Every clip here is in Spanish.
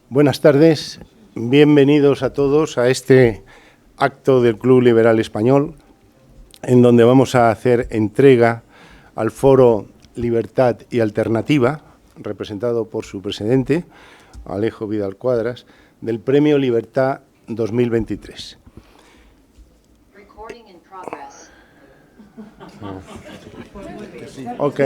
Buenas tardes, bienvenidos a todos a este acto del Club Liberal Español, en donde vamos a hacer entrega al Foro Libertad y Alternativa, representado por su presidente, Alejo Vidal Cuadras, del Premio Libertad 2023. Ok.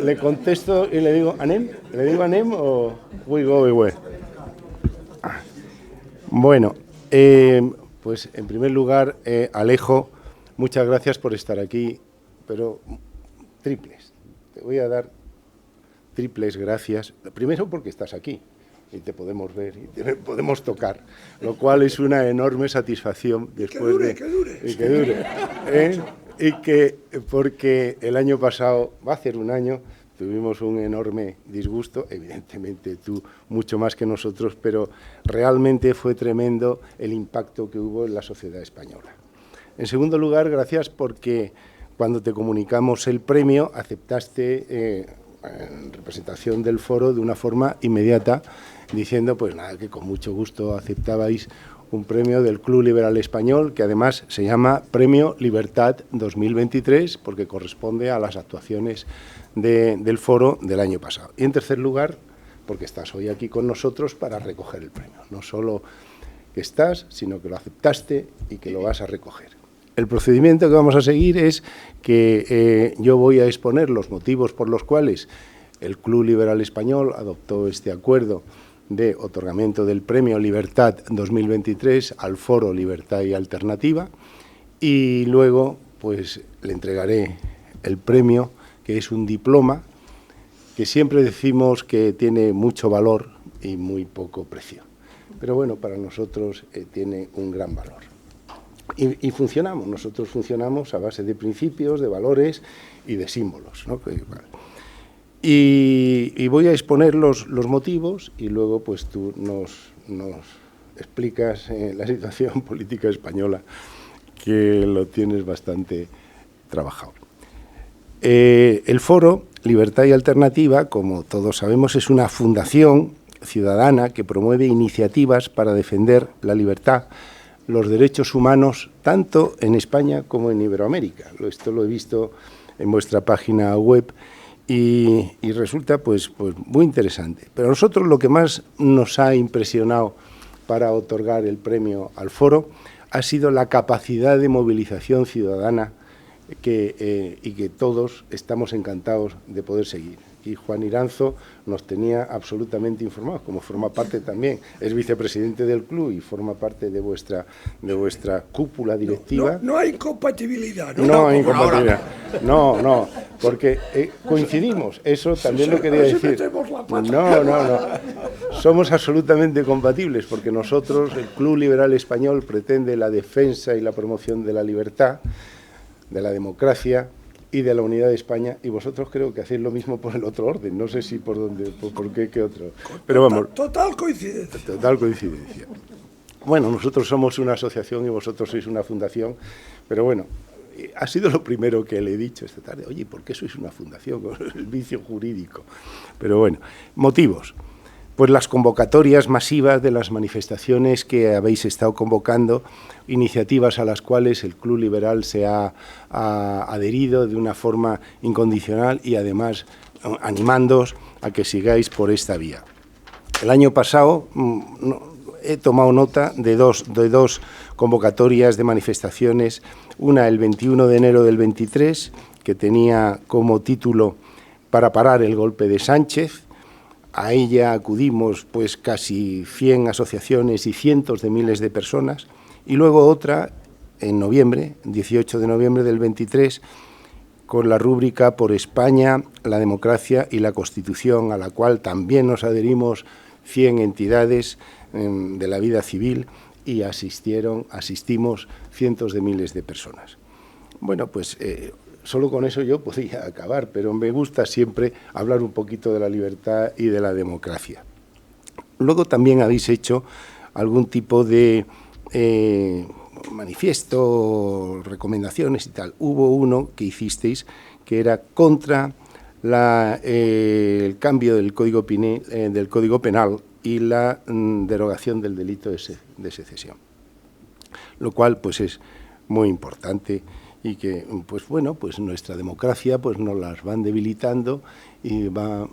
Le contesto y le digo ¿anem? ¿Le digo anem o we go away? Bueno, pues en primer lugar, Alejo, muchas gracias por estar aquí, pero triples. Te voy a dar triples gracias. Primero porque estás aquí y te podemos ver y te podemos tocar, lo cual es una enorme satisfacción después que dure. Y que dure. Y que, porque el año pasado, va a ser un año, tuvimos un enorme disgusto, evidentemente tú mucho más que nosotros, pero realmente fue tremendo el impacto que hubo en la sociedad española. En segundo lugar, gracias porque cuando te comunicamos el premio aceptaste en representación del foro de una forma inmediata, diciendo pues nada, que con mucho gusto aceptabais un premio del Club Liberal Español, que además se llama Premio Libertad 2023, porque corresponde a las actuaciones del foro del año pasado. Y en tercer lugar, porque estás hoy aquí con nosotros para recoger el premio. No solo que estás, sino que lo aceptaste y que lo vas a recoger. El procedimiento que vamos a seguir es que yo voy a exponer los motivos por los cuales el Club Liberal Español adoptó este acuerdo de otorgamiento del Premio Libertad 2023 al Foro Libertad y Alternativa, y luego pues le entregaré el premio, que es un diploma que siempre decimos que tiene mucho valor y muy poco precio, pero bueno, para nosotros tiene un gran valor. Y funcionamos, nosotros funcionamos a base de principios, de valores y de símbolos, ¿no? Y voy a exponer los motivos y luego pues tú nos explicas la situación política española, que lo tienes bastante trabajado. El Foro Libertad y Alternativa, como todos sabemos, es una fundación ciudadana que promueve iniciativas para defender la libertad, los derechos humanos, tanto en España como en Iberoamérica. Esto lo he visto en vuestra página web. Y resulta pues muy interesante. Pero a nosotros lo que más nos ha impresionado para otorgar el premio al foro ha sido la capacidad de movilización ciudadana y que todos estamos encantados de poder seguir. Y Juan Iranzo nos tenía absolutamente informados, como forma parte también, es vicepresidente del club y forma parte de vuestra cúpula directiva. No hay incompatibilidad, ¿no? No hay incompatibilidad. No, porque coincidimos, eso también lo quería decir. No. Somos absolutamente compatibles, porque nosotros, el Club Liberal Español, pretende la defensa y la promoción de la libertad, de la democracia y de la unidad de España, y vosotros creo que hacéis lo mismo por el otro orden, no sé si por dónde, por qué otro, pero vamos. Total coincidencia. Total coincidencia. Bueno, nosotros somos una asociación y vosotros sois una fundación, pero bueno, ha sido lo primero que le he dicho esta tarde. Oye, ¿por qué sois una fundación con el vicio jurídico? Pero bueno, motivos. Pues las convocatorias masivas de las manifestaciones que habéis estado convocando, iniciativas a las cuales el Club Liberal se ha adherido de una forma incondicional y además animándoos a que sigáis por esta vía. El año pasado he tomado nota de dos convocatorias de manifestaciones, una el 21 de enero del 23, que tenía como título «Para parar el golpe de Sánchez». A ella acudimos pues casi 100 asociaciones y cientos de miles de personas, y luego otra en noviembre, 18 de noviembre del 23, con la rúbrica «Por España, la democracia y la Constitución», a la cual también nos adherimos 100 entidades de la vida civil y asistimos cientos de miles de personas. Bueno, pues solo con eso yo podría acabar, pero me gusta siempre hablar un poquito de la libertad y de la democracia. Luego también habéis hecho algún tipo de manifiesto, recomendaciones y tal. Hubo uno que hicisteis que era contra el cambio del Código Penal y la derogación del delito de secesión, lo cual pues es muy importante y que pues bueno, pues nuestra democracia pues nos las van debilitando y va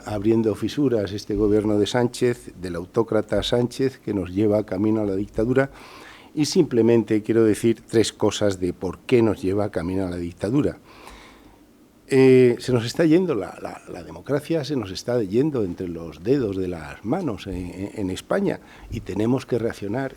abriendo fisuras este gobierno de Sánchez, del autócrata Sánchez, que nos lleva camino a la dictadura. Y simplemente quiero decir 3 cosas de por qué nos lleva camino a la dictadura. Se nos está yendo la democracia, se nos está yendo entre los dedos de las manos en España, y tenemos que reaccionar.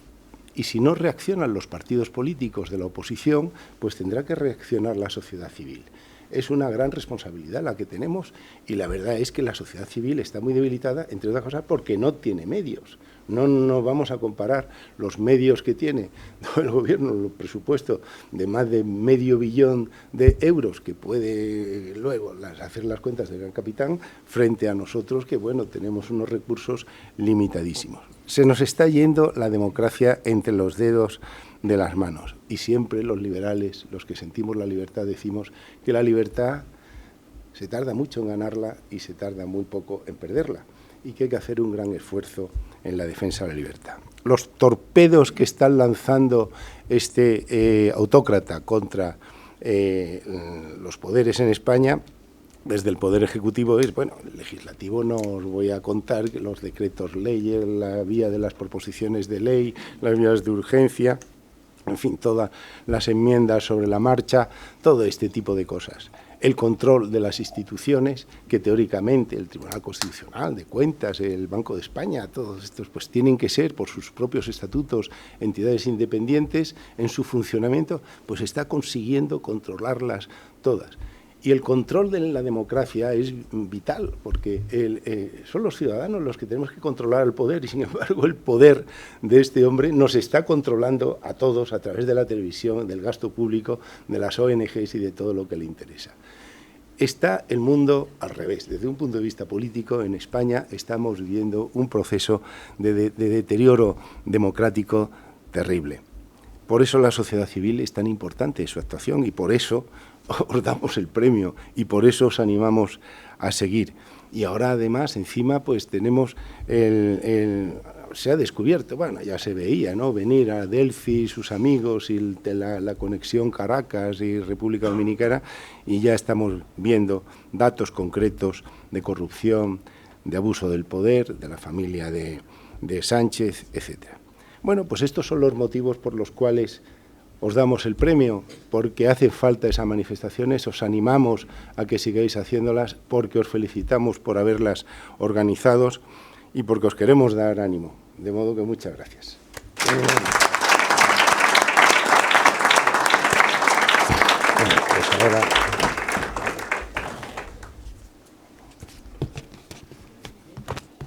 Y si no reaccionan los partidos políticos de la oposición, pues tendrá que reaccionar la sociedad civil. Es una gran responsabilidad la que tenemos, y la verdad es que la sociedad civil está muy debilitada, entre otras cosas, porque no tiene medios. No nos vamos a comparar los medios que tiene el gobierno, el presupuesto de más de $500 millón de euros que puede luego hacer las cuentas del gran capitán, frente a nosotros que, bueno, tenemos unos recursos limitadísimos. Se nos está yendo la democracia entre los dedos de las manos, y siempre los liberales, los que sentimos la libertad, decimos que la libertad se tarda mucho en ganarla y se tarda muy poco en perderla, y que hay que hacer un gran esfuerzo en la defensa de la libertad. Los torpedos que están lanzando este autócrata contra los poderes en España, desde el Poder Ejecutivo es, bueno, el Legislativo no os voy a contar que los decretos leyes, la vía de las proposiciones de ley, las vías de urgencia, en fin, todas las enmiendas sobre la marcha, todo este tipo de cosas. El control de las instituciones, que teóricamente el Tribunal Constitucional de Cuentas, el Banco de España, todos estos pues tienen que ser, por sus propios estatutos, entidades independientes en su funcionamiento, pues está consiguiendo controlarlas todas. Y el control de la democracia es vital, porque son los ciudadanos los que tenemos que controlar el poder, y sin embargo el poder de este hombre nos está controlando a todos a través de la televisión, del gasto público, de las ONGs y de todo lo que le interesa. Está el mundo al revés. Desde un punto de vista político, en España estamos viviendo un proceso de deterioro democrático terrible. Por eso la sociedad civil es tan importante su actuación, y por eso os damos el premio, y por eso os animamos a seguir. Y ahora, además, encima, pues tenemos se ha descubierto, bueno, ya se veía, ¿no?, venir a Delphi, sus amigos, y la conexión Caracas y República Dominicana, y ya estamos viendo datos concretos de corrupción, de abuso del poder, de la familia de Sánchez, etcétera. Bueno, pues estos son los motivos por los cuales os damos el premio, porque hace falta esas manifestaciones, os animamos a que sigáis haciéndolas, porque os felicitamos por haberlas organizado y porque os queremos dar ánimo. De modo que muchas gracias. Bueno, pues ahora...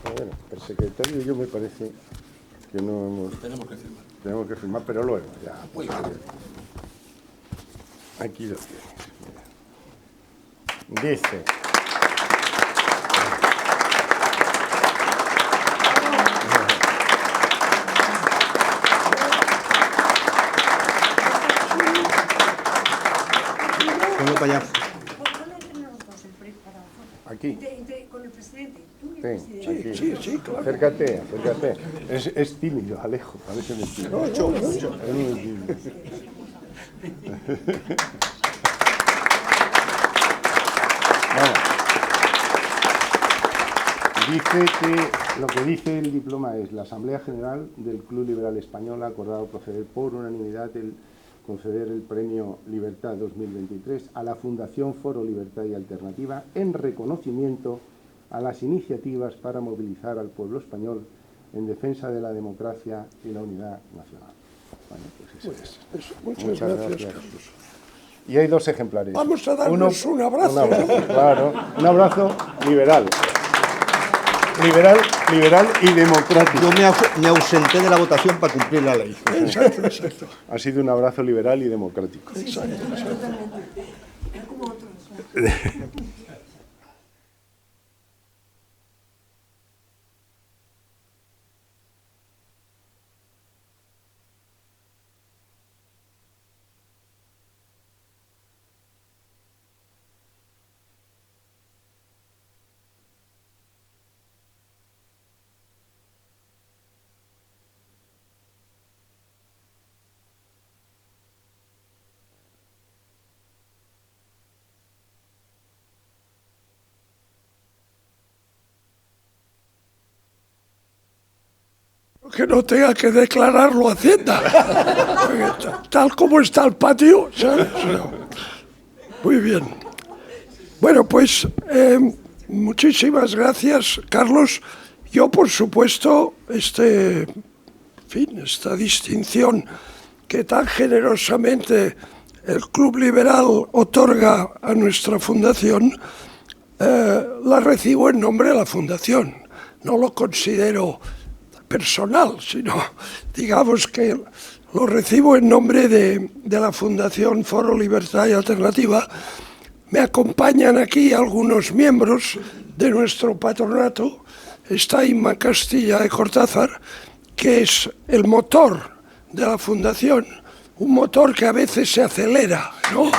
Bueno, el secretario, yo me parece que no hemos... Tenemos que firmar, pero luego ya. Muy bien. Aquí lo tienes. Mira. Dice... Ponlo para allá. Aquí. Con el presidente. Sí, aquí. Sí, claro. Acércate. Es tímido, Alejo, parece mentira. Mucho. Es muy tímido. Vamos. Dice que lo que dice el diploma es: la Asamblea General del Club Liberal Español ha acordado proceder por unanimidad conceder el Premio Libertad 2023 a la Fundación Foro Libertad y Alternativa en reconocimiento a las iniciativas para movilizar al pueblo español en defensa de la democracia y la unidad nacional. Bueno, pues eso es. Muchas gracias, Carlos. Y hay 2 ejemplares. Vamos a darnos un abrazo. Claro, un abrazo liberal. Liberal y democrático. Yo me ausenté de la votación para cumplir la ley. Exacto. Ha sido un abrazo liberal y democrático. Exacto. Como otros. que no tenga que declararlo a Hacienda. Tal como está el patio, ¿sabes? Muy bien. Bueno, pues muchísimas gracias, Carlos. Yo, por supuesto, esta distinción que tan generosamente el Club Liberal otorga a nuestra fundación, la recibo en nombre de la fundación. No lo considero personal, sino digamos que lo recibo en nombre de la Fundación Foro Libertad y Alternativa. Me acompañan aquí algunos miembros de nuestro patronato. Está Inma Castilla de Cortázar, que es el motor de la fundación, un motor que a veces se acelera, ¿no?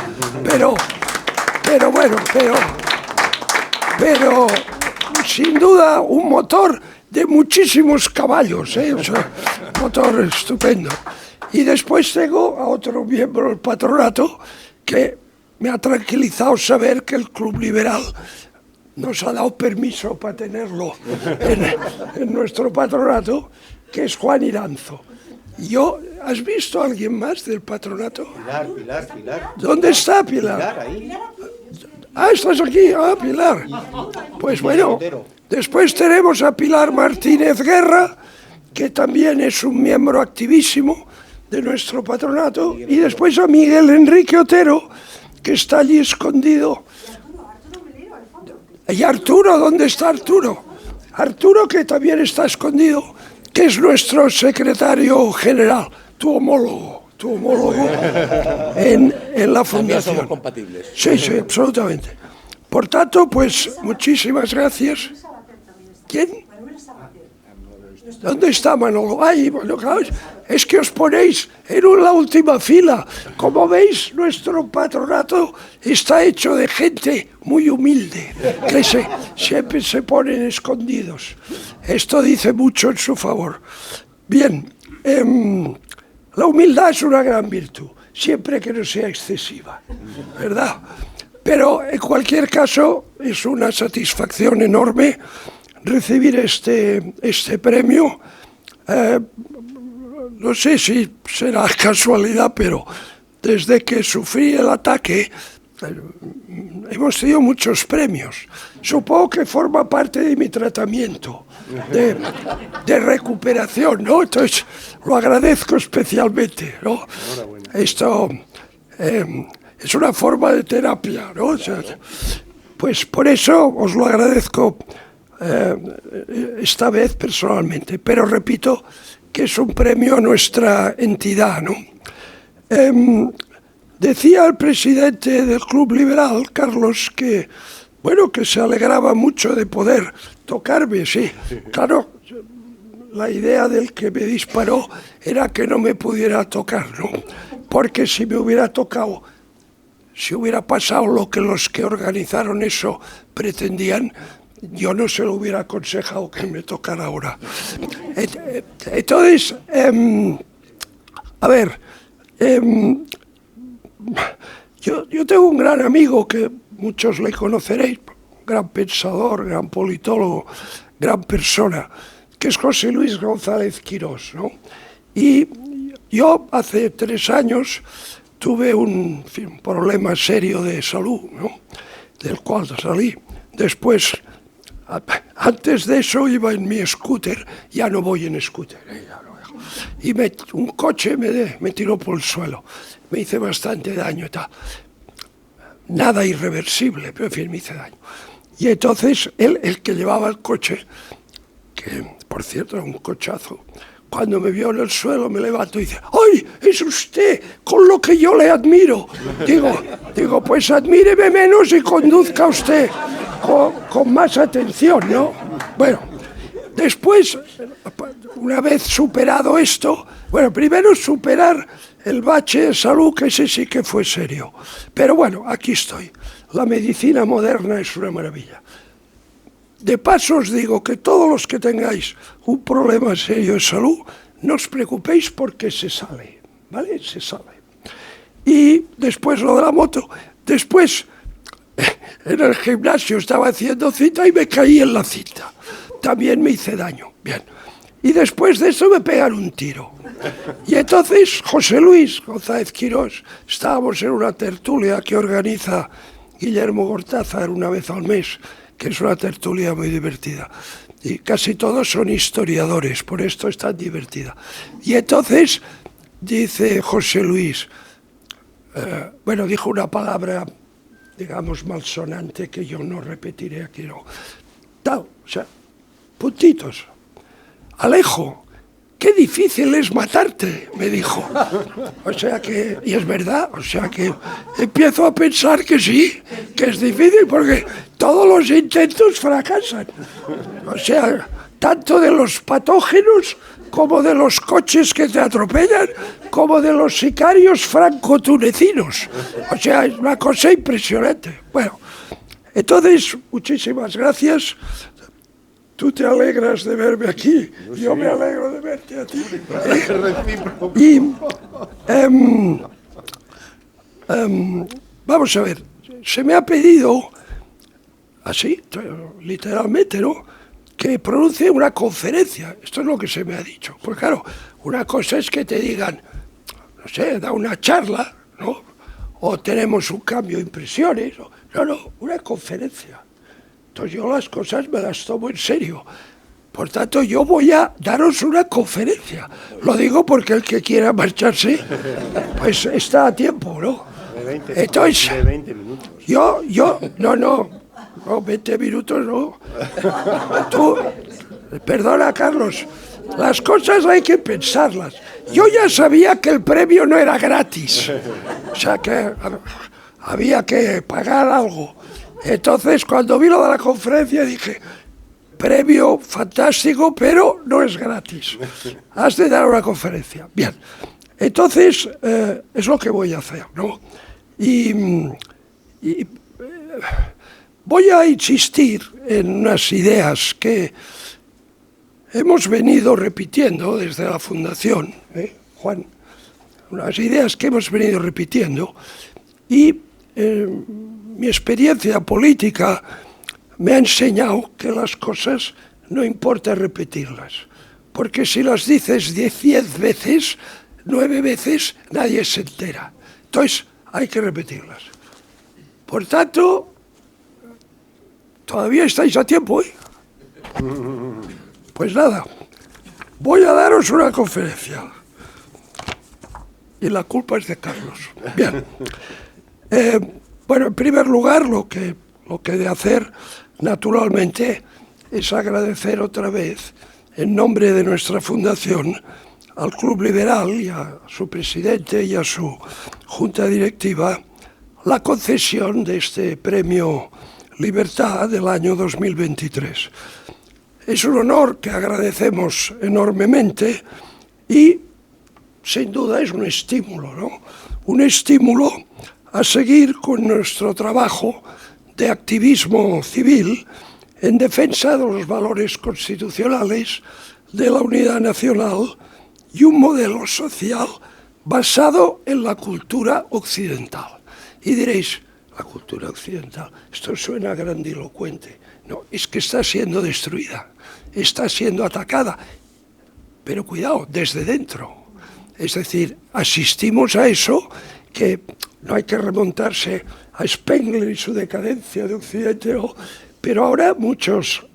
Pero sin duda un motor de muchísimos caballos, ¿eh? O sea, un motor estupendo. Y después tengo a otro miembro del patronato que me ha tranquilizado saber que el Club Liberal nos ha dado permiso para tenerlo en nuestro patronato, que es Juan Iranzo. ¿Has visto a alguien más del patronato? Pilar. ¿Dónde está Pilar? Pilar, ahí. Ah, estás aquí. Ah, Pilar. Pues bueno, después tenemos a Pilar Martínez Guerra, que también es un miembro activísimo de nuestro patronato, y después a Miguel Enrique Otero, que está allí escondido. ¿Y Arturo? ¿Dónde está Arturo? Arturo, que también está escondido, que es nuestro secretario general, tu homólogo en la fundación. También somos compatibles. Sí, absolutamente. Por tanto, pues muchísimas gracias. ¿Quién? ¿Dónde está Manolo? Ay, bueno, claro, es que os ponéis en la última fila. Como veis, nuestro patronato está hecho de gente muy humilde, que siempre se ponen escondidos. Esto dice mucho en su favor. Bien, la humildad es una gran virtud, siempre que no sea excesiva, ¿verdad? Pero en cualquier caso es una satisfacción enorme recibir este premio. No sé si será casualidad, pero desde que sufrí el ataque hemos tenido muchos premios. Supongo que forma parte de mi tratamiento de recuperación, ¿no? Entonces lo agradezco especialmente, ¿no? Esto es una forma de terapia, ¿no? O sea, pues por eso os lo agradezco esta vez personalmente, pero repito que es un premio a nuestra entidad, ¿no? Decía el presidente del Club Liberal, Carlos, que se alegraba mucho de poder tocarme, sí. Claro, la idea del que me disparó era que no me pudiera tocar, ¿no? Porque si me hubiera tocado, si hubiera pasado lo que los que organizaron eso pretendían, yo no se lo hubiera aconsejado que me tocara ahora. Entonces, a ver, yo tengo un gran amigo que muchos le conoceréis, gran pensador, gran politólogo, gran persona, que es José Luis González Quirós, ¿no? Y yo hace 3 años tuve un problema serio de salud, ¿no? Del cual salí. Después, antes de eso iba en mi scooter, ya no voy en scooter. Y un coche me tiró por el suelo, me hice bastante daño y tal. Nada irreversible, pero en fin, me hice daño. Y entonces el que llevaba el coche, que por cierto era un cochazo, cuando me vio en el suelo me levantó y dice: ¡ay, es usted con lo que yo le admiro! Digo, pues admíreme menos y conduzca usted con más atención, ¿no? Bueno, después, una vez superado esto, primero superar el bache de salud, que ese sí que fue serio. Pero bueno, aquí estoy. La medicina moderna es una maravilla. De paso os digo que todos los que tengáis un problema serio de salud, no os preocupéis porque se sale, ¿vale? Se sale. Y después lo de la moto. Después, en el gimnasio estaba haciendo cita y me caí en la cita. También me hice daño. Bien. y después de eso me pegan un tiro. Y entonces José Luis González Quirós, estábamos en una tertulia que organiza Guillermo Gortázar una vez al mes, que es una tertulia muy divertida. Y casi todos son historiadores, por esto es tan divertida. Y entonces dice José Luis, dijo una palabra, digamos, malsonante que yo no repetiré aquí, no. Tal, o sea, puntitos. Alejo, qué difícil es matarte, me dijo. O sea que, y es verdad, o sea que empiezo a pensar que sí, que es difícil porque todos los intentos fracasan. O sea, tanto de los patógenos como de los coches que te atropellan, como de los sicarios franco-tunecinos. O sea, es una cosa impresionante. Bueno, entonces, muchísimas gracias. Tú te alegras de verme aquí, yo me alegro de verte a ti. Y vamos a ver, se me ha pedido, así, literalmente, ¿no?, que pronuncie una conferencia. Esto es lo que se me ha dicho. Pues claro, una cosa es que te digan, no sé, da una charla, ¿no?, o tenemos un cambio de impresiones. No, una conferencia. Entonces yo las cosas me las tomo en serio. Por tanto, yo voy a daros una conferencia. Lo digo porque el que quiera marcharse, pues está a tiempo, ¿no? Entonces, de 20 minutos. No, 20 minutos no. Tú, perdona, Carlos, las cosas hay que pensarlas. Yo ya sabía que el premio no era gratis. O sea que había que pagar algo. Entonces, cuando vi lo de la conferencia, dije, premio fantástico, pero no es gratis. Has de dar una conferencia. Bien, entonces, es lo que voy a hacer, ¿no? Y voy a insistir en unas ideas que hemos venido repitiendo desde la Fundación, Juan, unas ideas que hemos venido repitiendo, y mi experiencia política me ha enseñado que las cosas no importa repetirlas, porque si las dices 10 veces, 9 veces, nadie se entera. Entonces, hay que repetirlas. Por tanto, todavía estáis a tiempo, ¿eh? Pues nada, voy a daros una conferencia. Y la culpa es de Carlos. Bien. En primer lugar, lo que he de hacer, naturalmente, es agradecer otra vez, en nombre de nuestra fundación, al Club Liberal y a su presidente y a su junta directiva, la concesión de este premio Libertad del año 2023. Es un honor que agradecemos enormemente y, sin duda, es un estímulo, ¿no? Un estímulo a seguir con nuestro trabajo de activismo civil en defensa de los valores constitucionales, de la unidad nacional y un modelo social basado en la cultura occidental. Y diréis, la cultura occidental, esto suena grandilocuente. No, es que está siendo destruida, está siendo atacada, pero cuidado, desde dentro. Es decir, asistimos a eso que no hay que remontarse a Spengler y su decadencia de Occidente, pero ahora muchos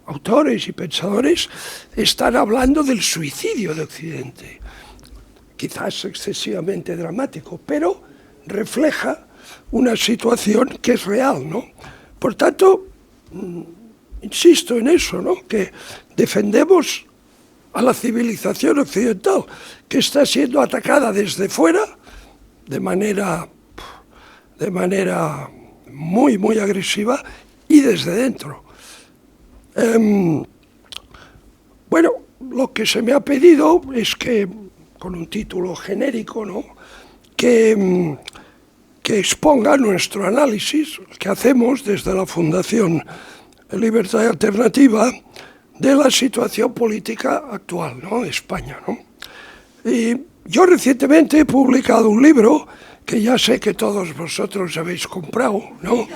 autores y pensadores están hablando del suicidio de Occidente. Quizás excesivamente dramático, pero refleja una situación que es real, ¿no? Por tanto, insisto en eso, ¿no?, que defendemos a la civilización occidental, que está siendo atacada desde fuera de manera muy, muy agresiva y desde dentro. Lo que se me ha pedido es que, con un título genérico, ¿no?, que exponga nuestro análisis que hacemos desde la Fundación Libertad y Alternativa de la situación política actual, ¿no?, de España, ¿no? Y yo recientemente he publicado un libro que ya sé que todos vosotros habéis comprado, ¿no?,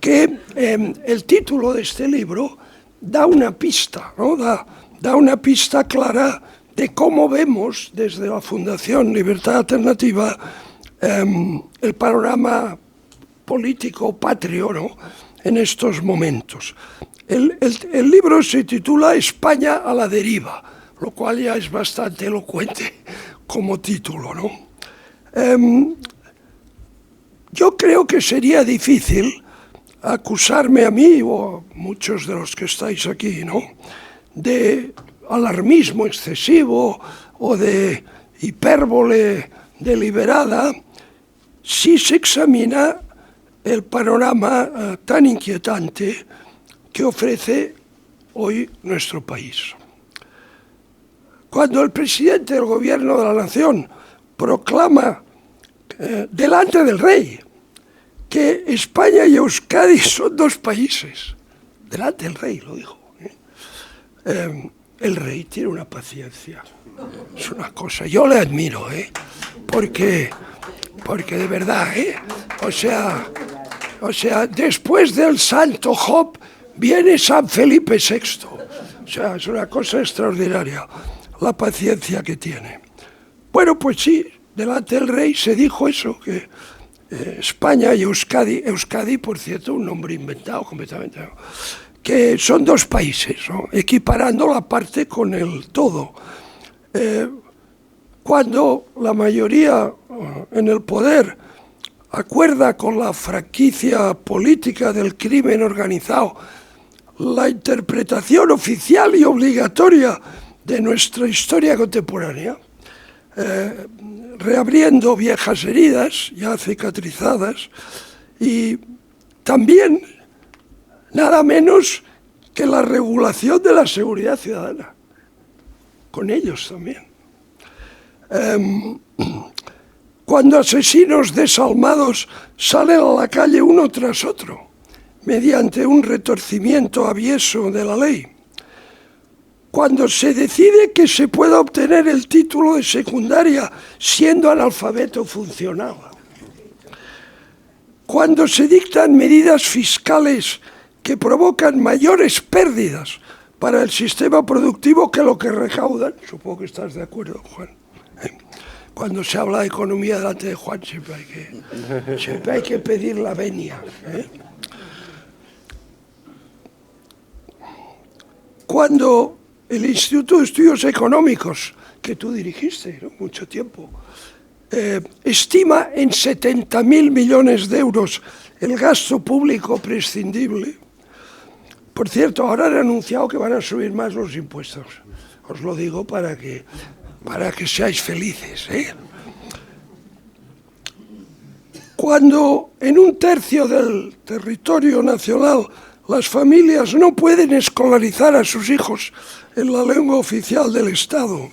que el título de este libro da una pista, ¿no?, da da una pista clara de cómo vemos desde la Fundación Libertad Alternativa el panorama político patrio, ¿no?, en estos momentos. El libro se titula España a la deriva, lo cual ya es bastante elocuente como título, ¿no? Yo creo que sería difícil acusarme a mí o a muchos de los que estáis aquí, ¿no?, de alarmismo excesivo o de hipérbole deliberada si se examina el panorama tan inquietante que ofrece hoy nuestro país. Cuando el presidente del Gobierno de la Nación proclama delante del rey que España y Euskadi son dos países, delante del rey lo dijo, el rey tiene una paciencia, es una cosa, yo le admiro, porque de verdad, o sea, después del santo Job viene San Felipe VI, o sea, es una cosa extraordinaria la paciencia que tiene. Bueno, pues sí, delante del rey se dijo eso, que España y Euskadi, por cierto, un nombre inventado completamente, ¿no?, que son dos países, ¿no?, equiparando la parte con el todo. Cuando la mayoría en el poder acuerda con la franquicia política del crimen organizado la interpretación oficial y obligatoria de nuestra historia contemporánea, reabriendo viejas heridas ya cicatrizadas y también nada menos que la regulación de la seguridad ciudadana, con ellos también. Cuando asesinos desalmados salen a la calle uno tras otro, mediante un retorcimiento avieso de la ley. Cuando se decide que se pueda obtener el título de secundaria siendo analfabeto funcional. Cuando se dictan medidas fiscales que provocan mayores pérdidas para el sistema productivo que lo que recaudan. Supongo que estás de acuerdo, Juan. Cuando se habla de economía delante de Juan siempre hay que pedir la venia. Cuando el Instituto de Estudios Económicos, que tú dirigiste, ¿no?, mucho tiempo, estima en 70.000 millones de euros el gasto público prescindible. Por cierto, ahora han anunciado que van a subir más los impuestos. Os lo digo para que seáis felices, Cuando en un tercio del territorio nacional las familias no pueden escolarizar a sus hijos en la lengua oficial del Estado,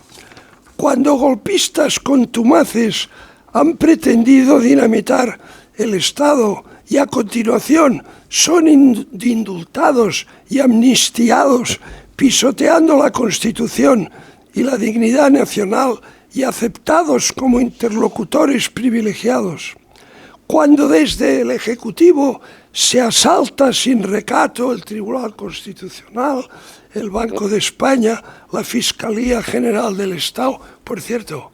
cuando golpistas contumaces han pretendido dinamitar el Estado y a continuación son indultados y amnistiados pisoteando la Constitución y la dignidad nacional y aceptados como interlocutores privilegiados, cuando desde el Ejecutivo se asalta sin recato el Tribunal Constitucional, el Banco de España, la Fiscalía General del Estado. Por cierto,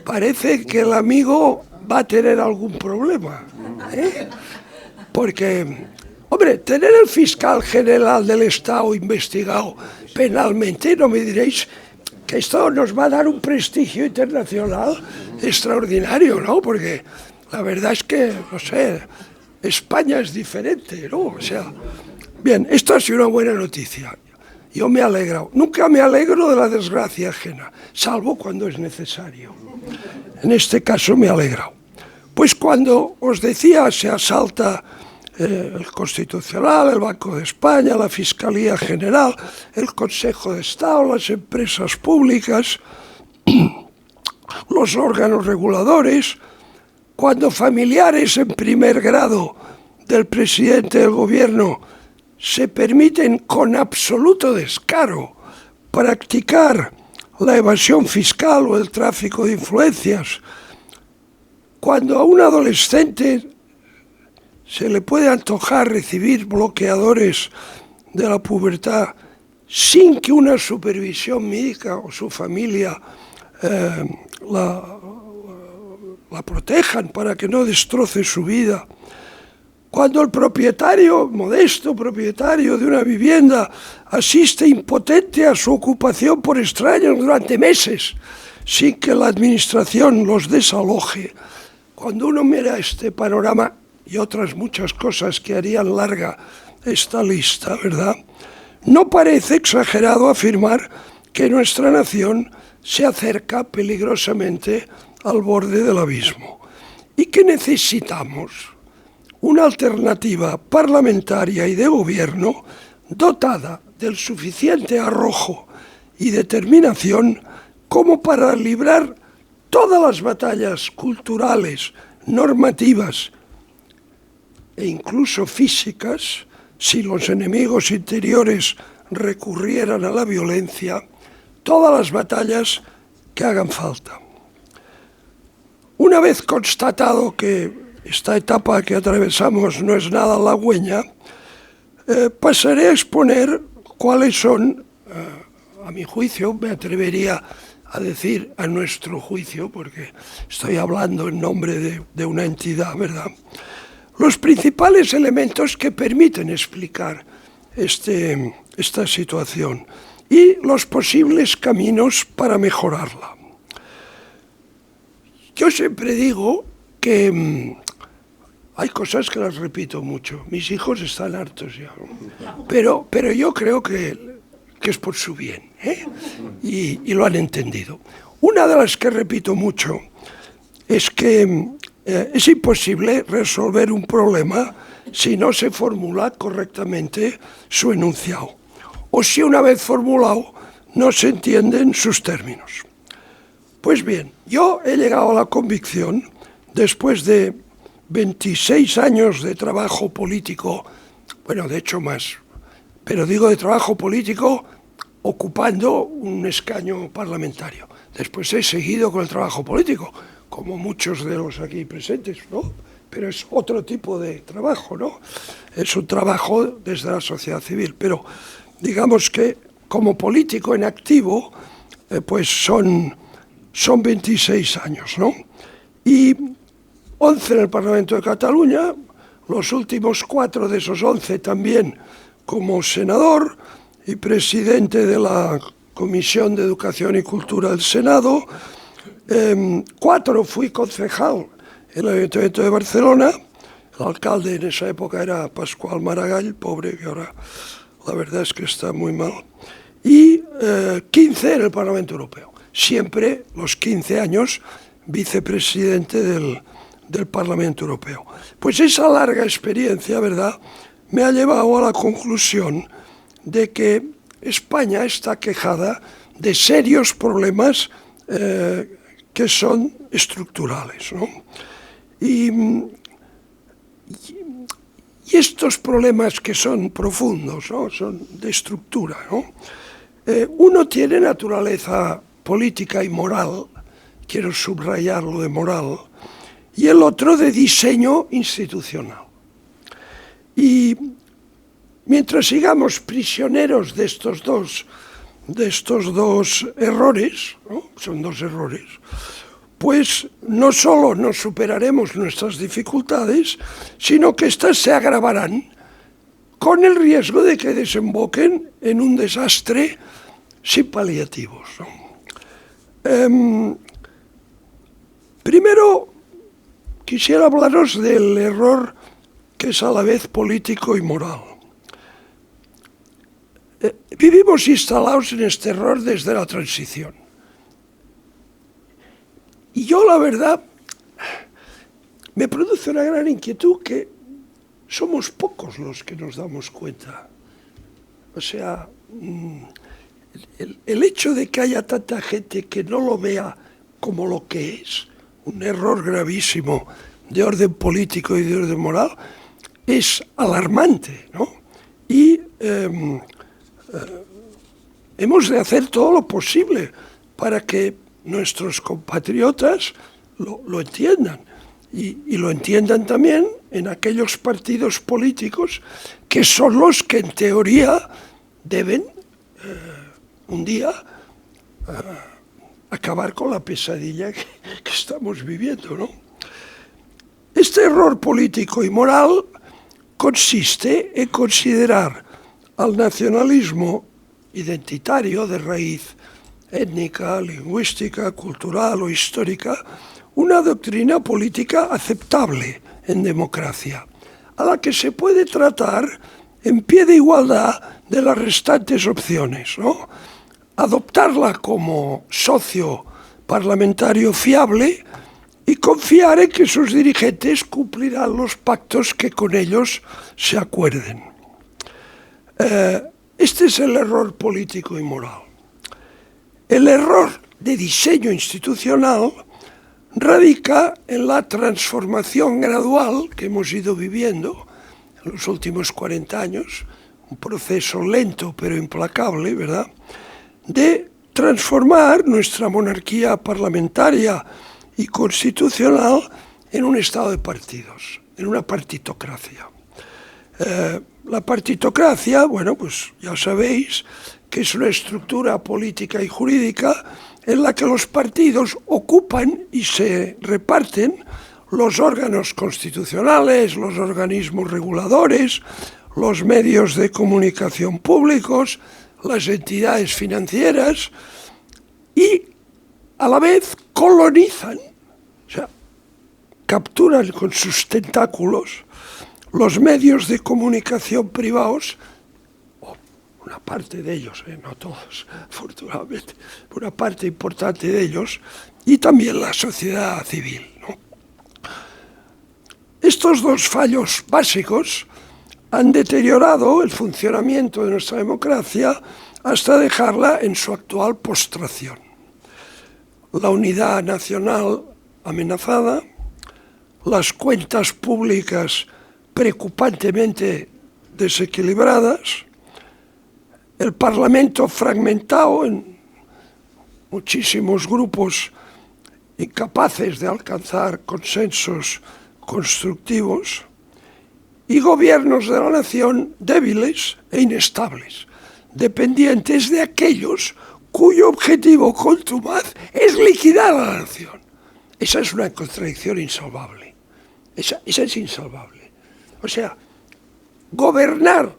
parece que el amigo va a tener algún problema, porque, hombre, tener el fiscal general del Estado investigado penalmente, no me diréis que esto nos va a dar un prestigio internacional extraordinario, ¿no? Porque la verdad es que, no sé, España es diferente, ¿no? O sea, bien, esto ha sido una buena noticia. Yo me he alegrado. Nunca me alegro de la desgracia ajena, salvo cuando es necesario. En este caso me he alegrado. Pues cuando os decía se asalta el Constitucional, el Banco de España, la Fiscalía General, el Consejo de Estado, las empresas públicas, los órganos reguladores, cuando familiares en primer grado del presidente del Gobierno se permiten con absoluto descaro practicar la evasión fiscal o el tráfico de influencias, cuando a un adolescente se le puede antojar recibir bloqueadores de la pubertad sin que una supervisión médica o su familia la protejan para que no destroce su vida. Cuando el propietario, modesto propietario de una vivienda, asiste impotente a su ocupación por extraños durante meses, sin que la administración los desaloje. Cuando uno mira este panorama y otras muchas cosas que harían larga esta lista, ¿verdad?, no parece exagerado afirmar que nuestra nación se acerca peligrosamente al borde del abismo y que necesitamos una alternativa parlamentaria y de gobierno dotada del suficiente arrojo y determinación como para librar todas las batallas culturales, normativas e incluso físicas, si los enemigos interiores recurrieran a la violencia, todas las batallas que hagan falta. Una vez constatado que esta etapa que atravesamos no es nada halagüeña, pasaré a exponer cuáles son, a mi juicio, me atrevería a decir a nuestro juicio, porque estoy hablando en nombre de una entidad, ¿verdad?, los principales elementos que permiten explicar esta situación y los posibles caminos para mejorarla. Yo siempre digo que hay cosas que las repito mucho. Mis hijos están hartos ya, pero yo creo que es por su bien, ¿eh? Y lo han entendido. Una de las que repito mucho es que es imposible resolver un problema si no se formula correctamente su enunciado, o si una vez formulado no se entienden sus términos. Pues bien, yo he llegado a la convicción, después de 26 años de trabajo político, bueno, de hecho más, pero digo de trabajo político ocupando un escaño parlamentario. Después he seguido con el trabajo político, como muchos de los aquí presentes, ¿no? Pero es otro tipo de trabajo, ¿no? Es un trabajo desde la sociedad civil, pero digamos que como político en activo, pues son 26 años, ¿no? Y 11 en el Parlamento de Cataluña, los últimos 4 de esos 11 también como senador y presidente de la Comisión de Educación y Cultura del Senado. 4 fui concejal en el Ayuntamiento de Barcelona. El alcalde en esa época era Pascual Maragall, pobre, que ahora la verdad es que está muy mal. Y 15 en el Parlamento Europeo. Siempre los 15 años vicepresidente del Parlamento Europeo. Pues esa larga experiencia, ¿verdad?, me ha llevado a la conclusión de que España está aquejada de serios problemas que son estructurales, ¿no? Y estos problemas que son profundos, ¿no?, son de estructura, ¿no? Uno tiene naturaleza política y moral, quiero subrayar lo de moral, y el otro de diseño institucional. Y mientras sigamos prisioneros de estos dos errores, ¿no?, son 2 errores, pues no solo no superaremos nuestras dificultades, sino que éstas se agravarán con el riesgo de que desemboquen en un desastre sin paliativos, ¿no? Primero, quisiera hablaros del error que es a la vez político y moral. Vivimos instalados en este error desde la transición. Y yo, la verdad, me produce una gran inquietud que somos pocos los que nos damos cuenta. O sea, el hecho de que haya tanta gente que no lo vea como lo que es, un error gravísimo de orden político y de orden moral, es alarmante, ¿no? Y hemos de hacer todo lo posible para que nuestros compatriotas lo entiendan y lo entiendan también en aquellos partidos políticos que son los que en teoría deben un día acabar con la pesadilla que estamos viviendo, ¿no? Este error político y moral consiste en considerar al nacionalismo identitario de raíz étnica, lingüística, cultural o histórica una doctrina política aceptable en democracia, a la que se puede tratar en pie de igualdad de las restantes opciones, ¿no? Adoptarla como socio parlamentario fiable y confiar en que sus dirigentes cumplirán los pactos que con ellos se acuerden. Este es el error político y moral. El error de diseño institucional radica en la transformación gradual que hemos ido viviendo en los últimos 40 años, un proceso lento pero implacable, ¿verdad?, de transformar nuestra monarquía parlamentaria y constitucional en un estado de partidos, en una partitocracia. La partitocracia, bueno, pues ya sabéis que es una estructura política y jurídica en la que los partidos ocupan y se reparten los órganos constitucionales, los organismos reguladores, los medios de comunicación públicos, las entidades financieras y a la vez colonizan, o sea, capturan con sus tentáculos los medios de comunicación privados, una parte de ellos, no todos, afortunadamente, una parte importante de ellos, y también la sociedad civil, ¿no? Estos dos fallos básicos han deteriorado el funcionamiento de nuestra democracia hasta dejarla en su actual postración. La unidad nacional amenazada, las cuentas públicas preocupantemente desequilibradas, el Parlamento fragmentado en muchísimos grupos incapaces de alcanzar consensos constructivos y gobiernos de la nación débiles e inestables, dependientes de aquellos cuyo objetivo contumaz es liquidar a la nación. Esa es una contradicción insalvable. Esa es insalvable. O sea, gobernar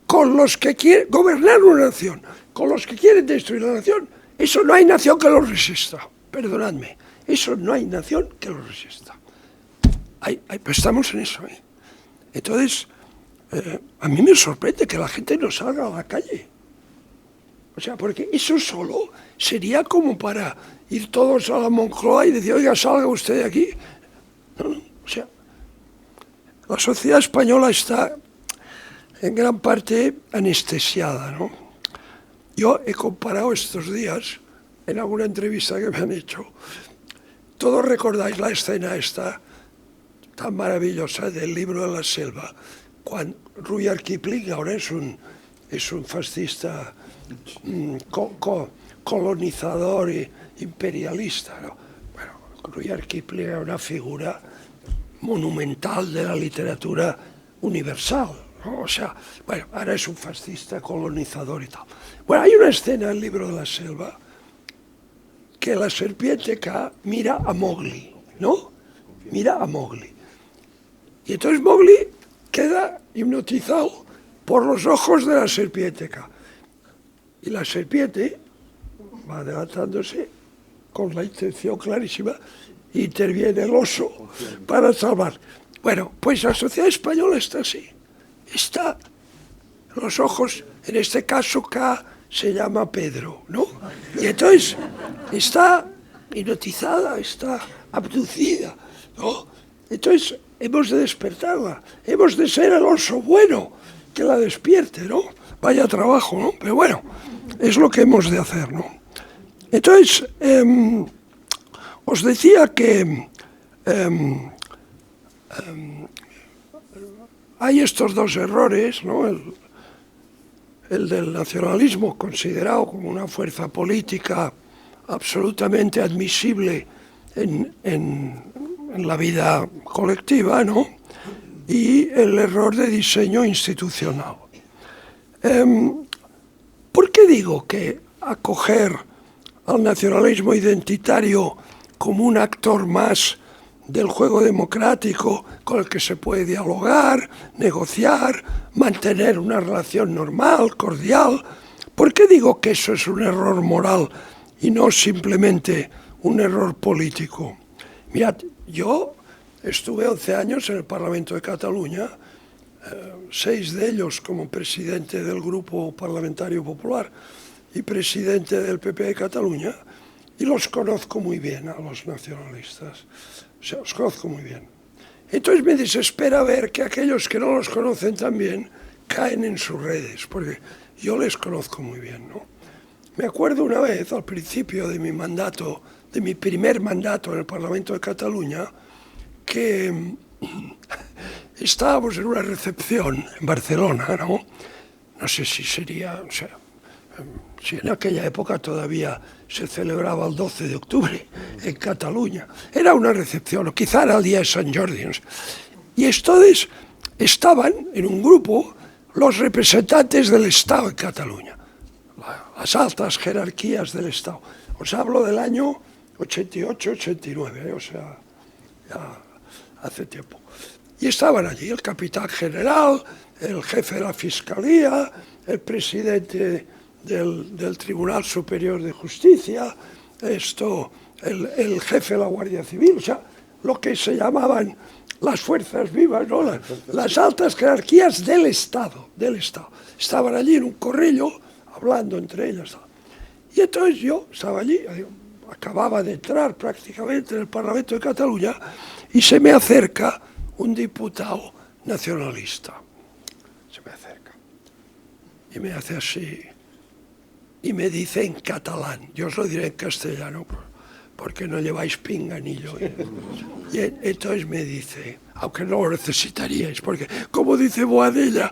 con los que quieren, gobernar una nación, con los que quieren destruir la nación, eso no hay nación que lo resista. Perdonadme, eso no hay nación que lo resista. Pues estamos en eso, ¿eh? Entonces, a mí me sorprende que la gente no salga a la calle. O sea, porque eso solo sería como para ir todos a la Moncloa y decir, oiga, salga usted de aquí. No, o sea, la sociedad española está en gran parte anestesiada, ¿no? Yo he comparado estos días, en alguna entrevista que me han hecho, todos recordáis la escena esta tan maravillosa del libro de la selva, cuando Rudyard Kipling ahora es un fascista colonizador e imperialista, ¿no? Bueno, Rudyard Kipling era una figura monumental de la literatura universal, ¿no? O sea, bueno, ahora es un fascista colonizador y tal. Bueno, hay una escena en el libro de la selva que la serpiente K mira a Mowgli, ¿no? Mira a Mowgli. Y entonces Mowgli queda hipnotizado por los ojos de la serpiente K. Y la serpiente va adelantándose con la intención clarísima, interviene el oso para salvar. Bueno, pues la sociedad española está así. Está los ojos, en este caso K se llama Pedro, ¿no? Y entonces está hipnotizada, está abducida, ¿no? Entonces hemos de despertarla, hemos de ser el oso bueno que la despierte, ¿no? Vaya trabajo, ¿no? Pero bueno, es lo que hemos de hacer, ¿no? Entonces, os decía que hay estos dos errores, ¿no? El del nacionalismo considerado como una fuerza política absolutamente admisible en la vida colectiva, ¿no? y el error de diseño institucional. ¿Por qué digo que acoger al nacionalismo identitario como un actor más del juego democrático con el que se puede dialogar, negociar, mantener una relación normal, cordial? ¿Por qué digo que eso es un error moral y no simplemente un error político? Mirad, yo estuve 11 años en el Parlamento de Cataluña, 6 de ellos como presidente del Grupo Parlamentario Popular y presidente del PP de Cataluña, y los conozco muy bien a los nacionalistas, o sea, los conozco muy bien. Entonces me desespera ver que aquellos que no los conocen tan bien caen en sus redes, porque yo les conozco muy bien, ¿no? Me acuerdo una vez, al principio de mi mandato, de mi primer mandato en el Parlamento de Cataluña, que estábamos en una recepción en Barcelona, ¿no? No sé si sería, o sea, si en aquella época todavía se celebraba el 12 de octubre en Cataluña. Era una recepción, o quizá era el día de Sant Jordi. No sé. Y entonces estaban en un grupo los representantes del Estado en Cataluña, las altas jerarquías del Estado. Os hablo del año 88-89, o sea, ya hace tiempo. Y estaban allí el capitán general, el jefe de la Fiscalía, el presidente del Tribunal Superior de Justicia, el jefe de la Guardia Civil, o sea, lo que se llamaban las fuerzas vivas, ¿no? Las altas jerarquías del Estado, Estaban allí en un corrillo, hablando entre ellas. Y entonces yo estaba allí, acababa de entrar prácticamente en el Parlamento de Cataluña, y se me acerca un diputado nacionalista. Se me acerca y me hace así y me dice en catalán, yo os lo diré en castellano porque no lleváis pinganillo. Y entonces me dice, aunque no lo necesitaríais, porque como dice Boadella,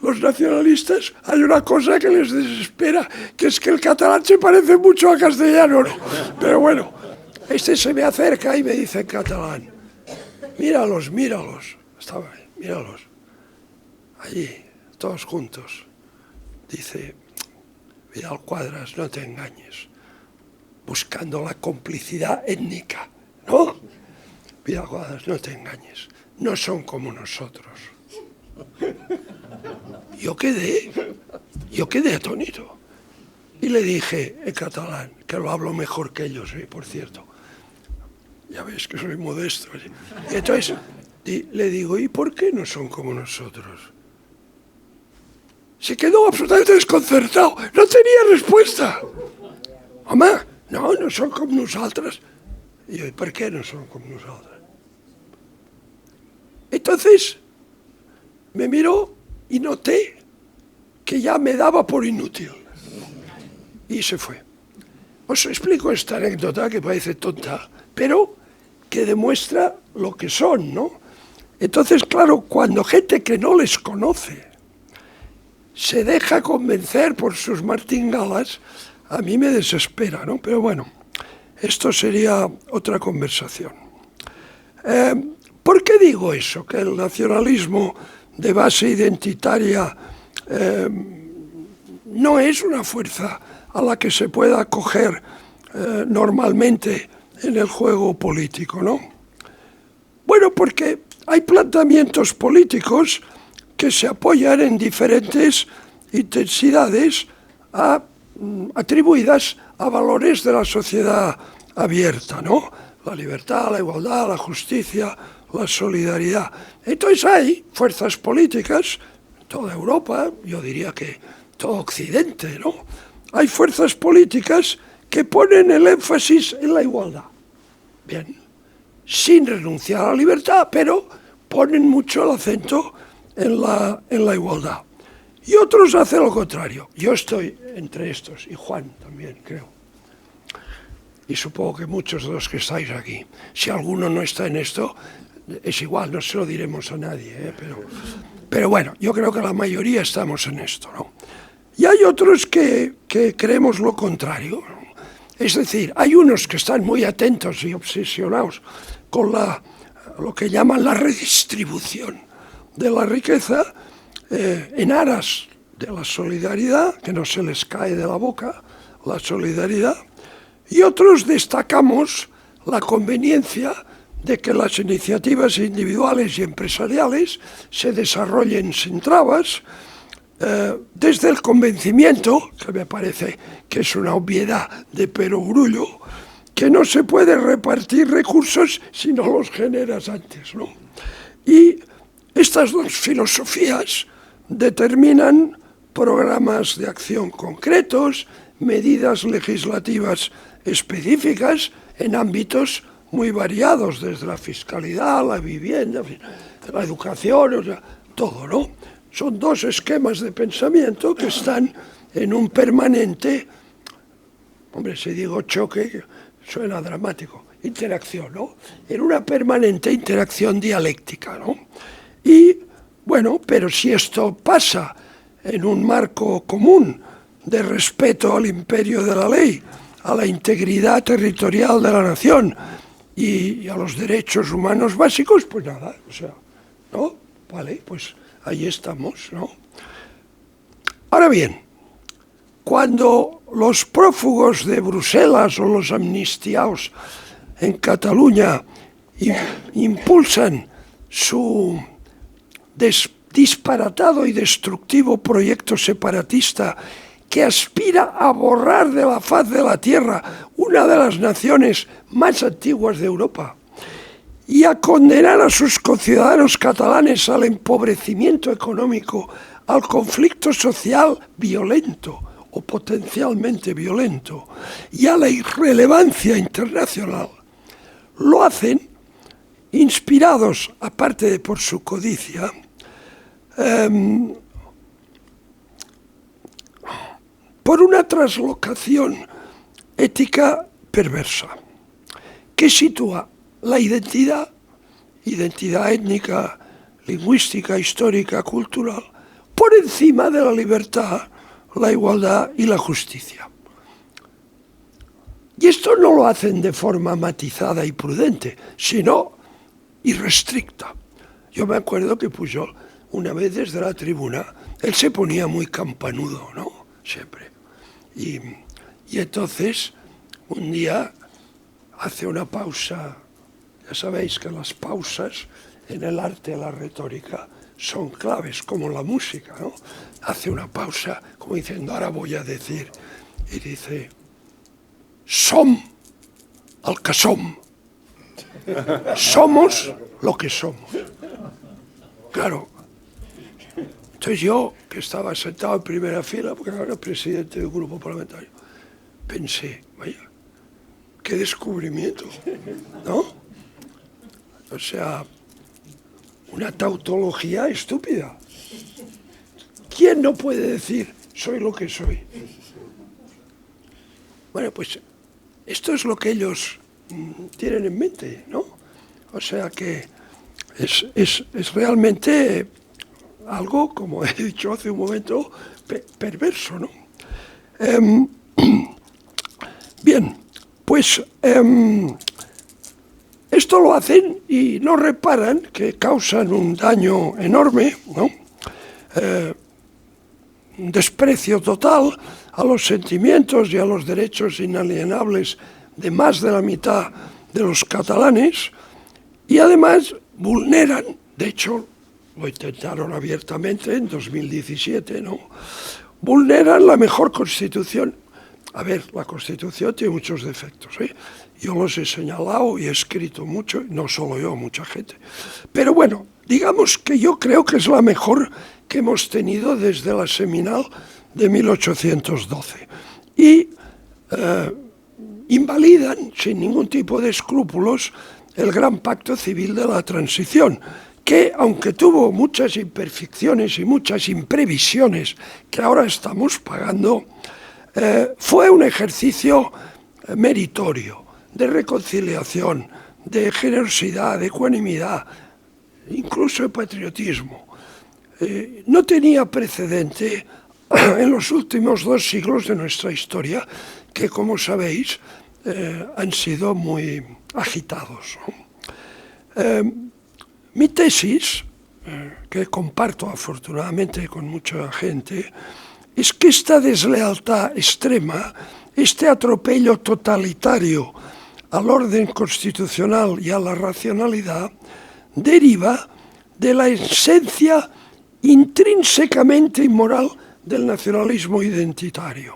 los nacionalistas hay una cosa que les desespera, que es que el catalán se parece mucho al castellano, ¿no? Pero bueno, se me acerca y me dice en catalán, míralos, estaba ahí, míralos, allí, todos juntos. Dice, Vidal Quadras, no te engañes, buscando la complicidad étnica, ¿no? Vidal Quadras, no te engañes, no son como nosotros. Yo quedé atónito y le dije en catalán, que lo hablo mejor que ellos, por cierto. Ya ves que soy modesto. Y entonces le digo, ¿y por qué no son como nosotros? Se quedó absolutamente desconcertado, no tenía respuesta. Home, no son com nosaltres. Y yo, ¿por qué no son como nosotros? Entonces me miró y noté que ya me daba por inútil. Y se fue. Os explico esta anécdota que parece tonta, pero que demuestra lo que son, ¿no? Entonces, claro, cuando gente que no les conoce se deja convencer por sus martingalas, a mí me desespera, ¿no? Pero bueno, esto sería otra conversación. ¿Por qué digo eso? Que el nacionalismo de base identitaria no es una fuerza a la que se pueda acoger normalmente en el juego político, ¿no? Bueno, porque hay planteamientos políticos que se apoyan en diferentes intensidades atribuidas a valores de la sociedad abierta, ¿no? La libertad, la igualdad, la justicia, la solidaridad. Entonces hay fuerzas políticas, toda Europa, yo diría que todo Occidente, ¿no? Hay fuerzas políticas que ponen el énfasis en la igualdad. Bien, sin renunciar a la libertad, pero ponen mucho el acento en la igualdad. Y otros hacen lo contrario. Yo estoy entre estos, y Juan también, creo. Y supongo que muchos de los que estáis aquí, si alguno no está en esto, es igual, no se lo diremos a nadie, pero bueno, yo creo que la mayoría estamos en esto, ¿no? Y hay otros que creemos lo contrario, ¿no? Es decir, hay unos que están muy atentos y obsesionados con lo que llaman la redistribución de la riqueza en aras de la solidaridad, que no se les cae de la boca la solidaridad, y otros destacamos la conveniencia de que las iniciativas individuales y empresariales se desarrollen sin trabas, desde el convencimiento, que me parece que es una obviedad de perogrullo, que no se puede repartir recursos si no los generas antes, ¿no? Y estas dos filosofías determinan programas de acción concretos, medidas legislativas específicas en ámbitos muy variados, desde la fiscalidad, la vivienda, la educación, o sea, todo, ¿no? Son dos esquemas de pensamiento que están en un permanente, hombre, si digo choque, suena dramático, interacción, ¿no? En una permanente interacción dialéctica, ¿no? Y, bueno, pero si esto pasa en un marco común de respeto al imperio de la ley, a la integridad territorial de la nación y a los derechos humanos básicos, pues nada, o sea, ¿no? Vale, pues ahí estamos, ¿no? Ahora bien, cuando los prófugos de Bruselas o los amnistiados en Cataluña impulsan su disparatado y destructivo proyecto separatista que aspira a borrar de la faz de la tierra una de las naciones más antiguas de Europa y a condenar a sus conciudadanos catalanes al empobrecimiento económico, al conflicto social violento o potencialmente violento y a la irrelevancia internacional, lo hacen inspirados, aparte de por su codicia, por una traslocación ética perversa que sitúa la identidad étnica, lingüística, histórica, cultural, por encima de la libertad, la igualdad y la justicia. Y esto no lo hacen de forma matizada y prudente, sino irrestricta. Yo me acuerdo que Pujol, una vez desde la tribuna, él se ponía muy campanudo, ¿no? Siempre. Y entonces, un día, hace una pausa. Ya sabéis que las pausas en el arte de la retórica son claves, como la música, ¿no? Hace una pausa, como diciendo, ahora voy a decir, y dice, som el que som. Somos lo que somos. Claro. Entonces yo, que estaba sentado en primera fila, porque era presidente de un grupo parlamentario, pensé, vaya, qué descubrimiento, ¿no? O sea, una tautología estúpida. ¿Quién no puede decir, soy lo que soy? Bueno, pues esto es lo que ellos tienen en mente, ¿no? O sea que es realmente algo, como he dicho hace un momento, perverso, ¿no? Bien, pues esto lo hacen y no reparan que causan un daño enorme, ¿no? Un desprecio total a los sentimientos y a los derechos inalienables de más de la mitad de los catalanes y además vulneran, de hecho lo intentaron abiertamente en 2017, ¿no? Vulneran la mejor Constitución. A ver, la Constitución tiene muchos defectos, ¿eh? Yo los he señalado y he escrito mucho, no solo yo, mucha gente. Pero bueno, digamos que yo creo que es la mejor que hemos tenido desde la seminal de 1812. Y invalidan, sin ningún tipo de escrúpulos, el gran pacto civil de la transición, que, aunque tuvo muchas imperfecciones y muchas imprevisiones que ahora estamos pagando, fue un ejercicio meritorio, de reconciliación, de generosidad, de ecuanimidad, incluso de patriotismo. No tenía precedente en los últimos 2 siglos de nuestra historia, que, como sabéis, han sido muy agitados, ¿no? Mi tesis, que comparto afortunadamente con mucha gente, es que esta deslealtad extrema, este atropello totalitario al orden constitucional y a la racionalidad, deriva de la esencia intrínsecamente inmoral del nacionalismo identitario,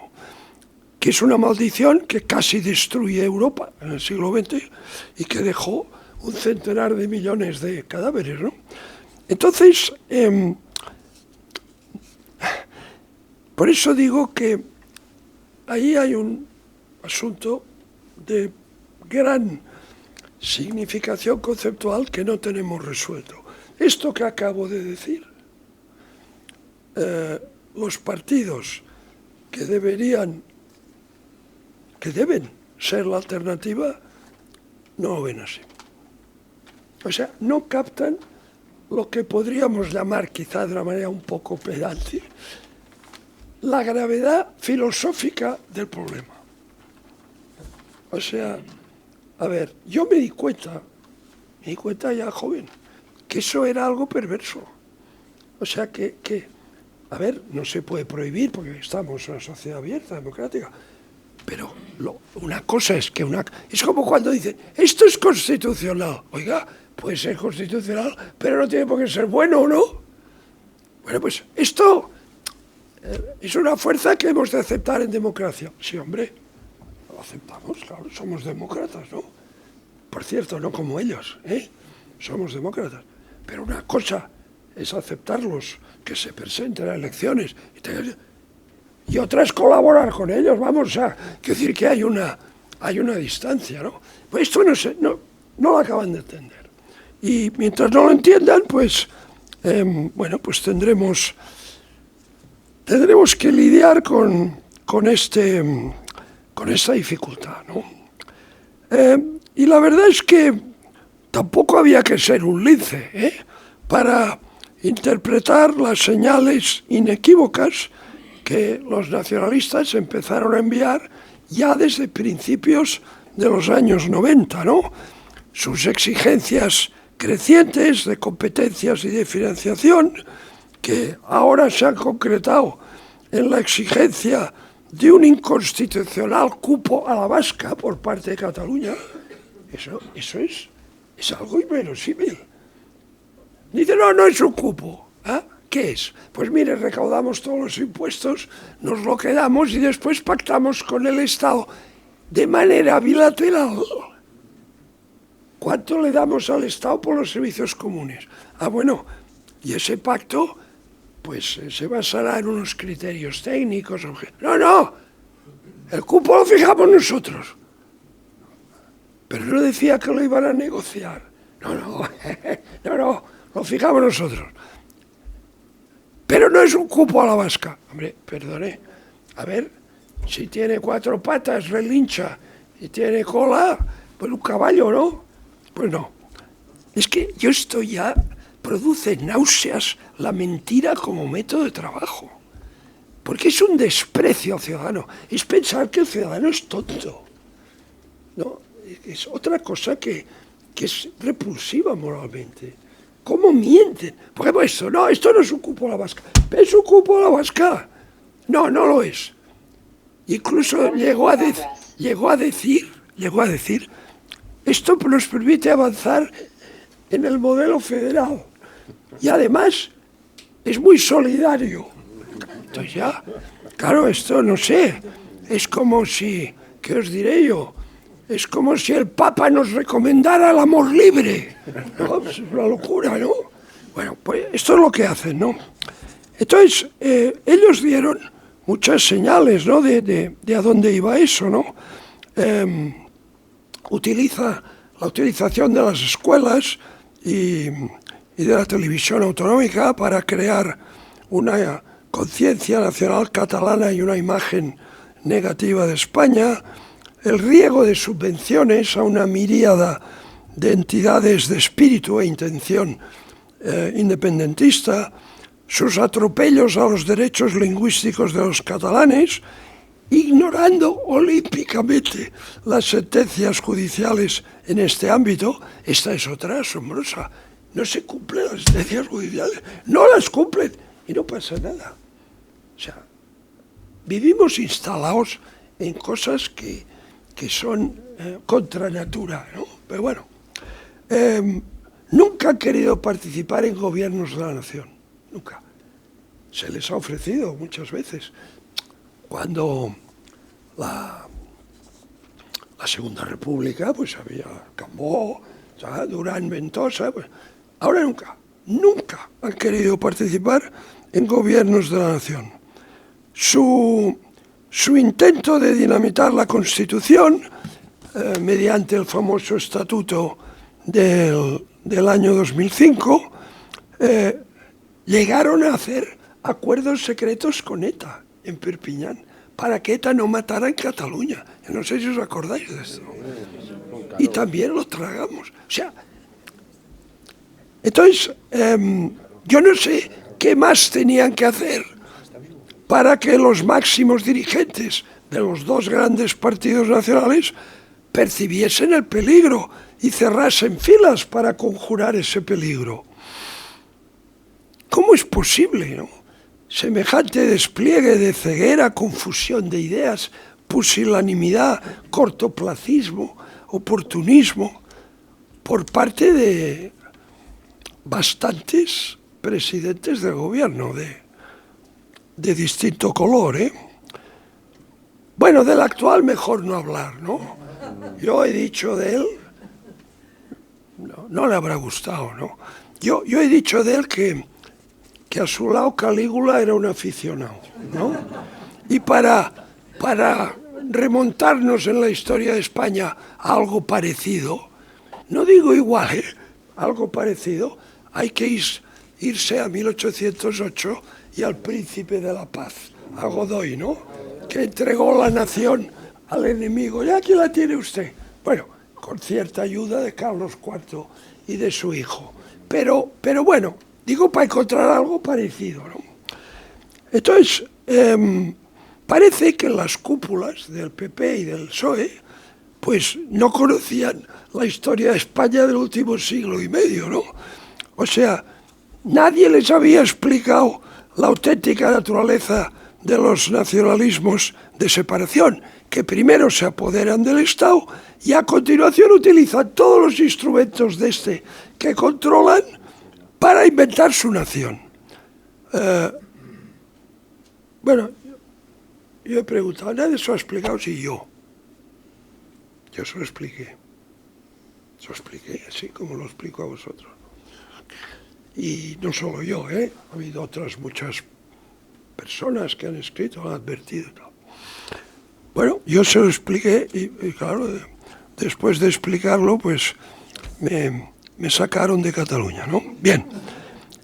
que es una maldición que casi destruye Europa en el siglo XX y que dejó un centenar de millones de cadáveres, ¿no? Entonces, por eso digo que ahí hay un asunto de gran significación conceptual que no tenemos resuelto. Esto que acabo de decir, los partidos que deben ser la alternativa, no lo ven así. O sea, no captan lo que podríamos llamar, quizá de una manera un poco pedante, la gravedad filosófica del problema. O sea, a ver, yo me di cuenta ya joven, que eso era algo perverso. O sea, que a ver, no se puede prohibir porque estamos en una sociedad abierta, democrática, pero una cosa es que es como cuando dicen, esto es constitucional. Oiga, puede ser constitucional, pero no tiene por qué ser bueno, ¿o no? Bueno, pues esto es una fuerza que hemos de aceptar en democracia. Sí, hombre, lo aceptamos, claro, somos demócratas, ¿no? Por cierto, no como ellos, somos demócratas. Pero una cosa es aceptarlos, que se presenten a elecciones, y otra es colaborar con ellos, vamos a decir que hay una distancia, ¿no? Pues esto no lo acaban de entender. Y mientras no lo entiendan, pues, bueno, pues tendremos que lidiar con esta dificultad, ¿no? Y la verdad es que tampoco había que ser un lince, para interpretar las señales inequívocas que los nacionalistas empezaron a enviar ya desde principios de los años 90, ¿no? Sus exigencias crecientes de competencias y de financiación, que ahora se han concretado en la exigencia de un inconstitucional cupo a la vasca por parte de Cataluña, eso es algo inverosímil. Dice, no es un cupo. ¿Ah? ¿Qué es? Pues mire, recaudamos todos los impuestos, nos lo quedamos y después pactamos con el Estado de manera bilateral. ¿Cuánto le damos al Estado por los servicios comunes? Ah, bueno, y ese pacto pues se basará en unos criterios técnicos. No, el cupo lo fijamos nosotros. Pero no decía que lo iban a negociar. No, lo fijamos nosotros. Pero no es un cupo a la vasca. Hombre, perdone, a ver, si tiene 4 patas, relincha, y tiene cola, pues un caballo, ¿no? Pues no. Es que esto ya produce náuseas la mentira como método de trabajo. Porque es un desprecio al ciudadano. Es pensar que el ciudadano es tonto. ¿No? Es otra cosa que es repulsiva moralmente. ¿Cómo mienten? Por ejemplo, esto no es un cupo a la vasca. ¿Es un cupo a la vasca? No lo es. Incluso llegó a decir, esto nos permite avanzar en el modelo federal. Y además es muy solidario. Entonces ya, claro, esto no sé, es como si, ¿qué os diré yo? Es como si el Papa nos recomendara el amor libre. ¿No? Pues es una locura, ¿no? Bueno, pues esto es lo que hacen, ¿no? Entonces, ellos dieron muchas señales, ¿no? De a dónde iba eso, ¿no? La utilización de las escuelas y de la televisión autonómica para crear una conciencia nacional catalana y una imagen negativa de España, el riego de subvenciones a una miríada de entidades de espíritu e intención independentista, sus atropellos a los derechos lingüísticos de los catalanes, ignorando olímpicamente las sentencias judiciales en este ámbito. Esta es otra asombrosa. no se cumplen las sentencias judiciales, no las cumplen y no pasa nada. O sea, vivimos instalados en cosas que son contra natura, ¿no? Pero bueno, nunca han querido participar en gobiernos de la nación, nunca. Se les ha ofrecido muchas veces. Cuando la Segunda República, pues había Cambó, Durán, Ventosa, pues, ahora nunca han querido participar en gobiernos de la nación. Su intento de dinamitar la Constitución, mediante el famoso Estatuto del año 2005, llegaron a hacer acuerdos secretos con ETA en Perpiñán para que ETA no matara en Cataluña. No sé si os acordáis de esto. Y también lo tragamos. O sea, entonces, yo no sé qué más tenían que hacer para que los máximos dirigentes de los dos grandes partidos nacionales percibiesen el peligro y cerrasen filas para conjurar ese peligro. ¿Cómo es posible, no? Semejante despliegue de ceguera, confusión de ideas, pusilanimidad, cortoplacismo, oportunismo, por parte de bastantes presidentes del gobierno de distinto color, ¿eh? Bueno, del actual mejor no hablar, ¿no? Yo he dicho de él, no le habrá gustado, ¿no? Yo he dicho de él que a su lado Calígula era un aficionado, ¿no? Y para remontarnos en la historia de España a algo parecido, no digo igual, algo parecido, hay que irse a 1808 y al Príncipe de la Paz, a Godoy, ¿no? Que entregó la nación al enemigo. Y aquí la tiene usted. Bueno, con cierta ayuda de Carlos IV y de su hijo. Pero bueno, digo para encontrar algo parecido, ¿no? Entonces, parece que las cúpulas del PP y del PSOE pues no conocían la historia de España del último siglo y medio, ¿no? O sea, nadie les había explicado la auténtica naturaleza de los nacionalismos de separación, que primero se apoderan del Estado y a continuación utilizan todos los instrumentos de este que controlan para inventar su nación. Bueno, yo he preguntado, nadie se lo ha explicado, si yo se lo expliqué. Se lo expliqué así como lo explico a vosotros. Y no solo yo, ha habido otras muchas personas que han escrito, han advertido. Bueno, yo se lo expliqué y claro, después de explicarlo, pues me sacaron de Cataluña, ¿no? Bien,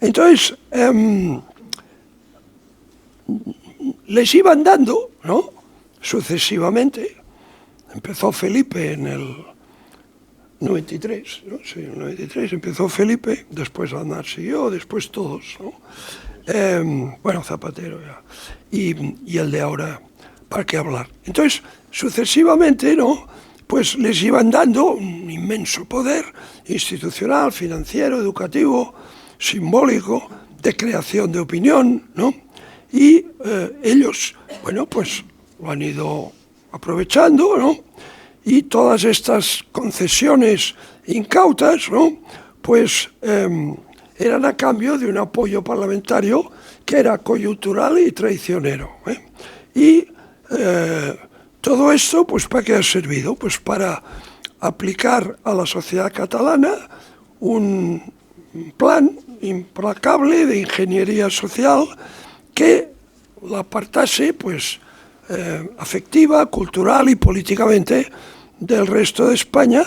entonces les iban dando, ¿no? Sucesivamente. Empezó Felipe en el 93, ¿no? Sí, en el 93 empezó Felipe, después Aznar siguió, después todos, ¿no? Bueno, Zapatero ya, y el de ahora, ¿para qué hablar? Entonces, sucesivamente, ¿no? Pues les iban dando un inmenso poder institucional, financiero, educativo, simbólico, de creación de opinión, ¿no? Y ellos, bueno, pues lo han ido aprovechando, ¿no? Y todas estas concesiones incautas, ¿no? Pues eran a cambio de un apoyo parlamentario que era coyuntural y traicionero, ¿eh? Y todo esto, pues ¿para qué ha servido? Pues para aplicar a la sociedad catalana un plan implacable de ingeniería social que la apartase, pues, afectiva, cultural y políticamente del resto de España,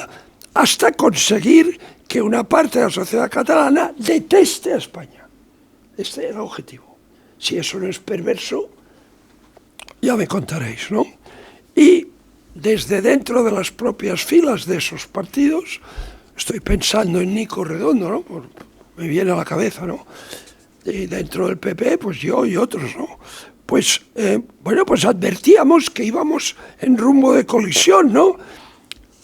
hasta conseguir que una parte de la sociedad catalana deteste a España. Este era el objetivo. Si eso no es perverso, ya me contaréis, ¿no? Y desde dentro de las propias filas de esos partidos, estoy pensando en Nico Redondo, ¿no? Me viene a la cabeza, ¿no? Y dentro del PP, pues yo y otros, ¿no? Pues, bueno, pues advertíamos que íbamos en rumbo de colisión, ¿no?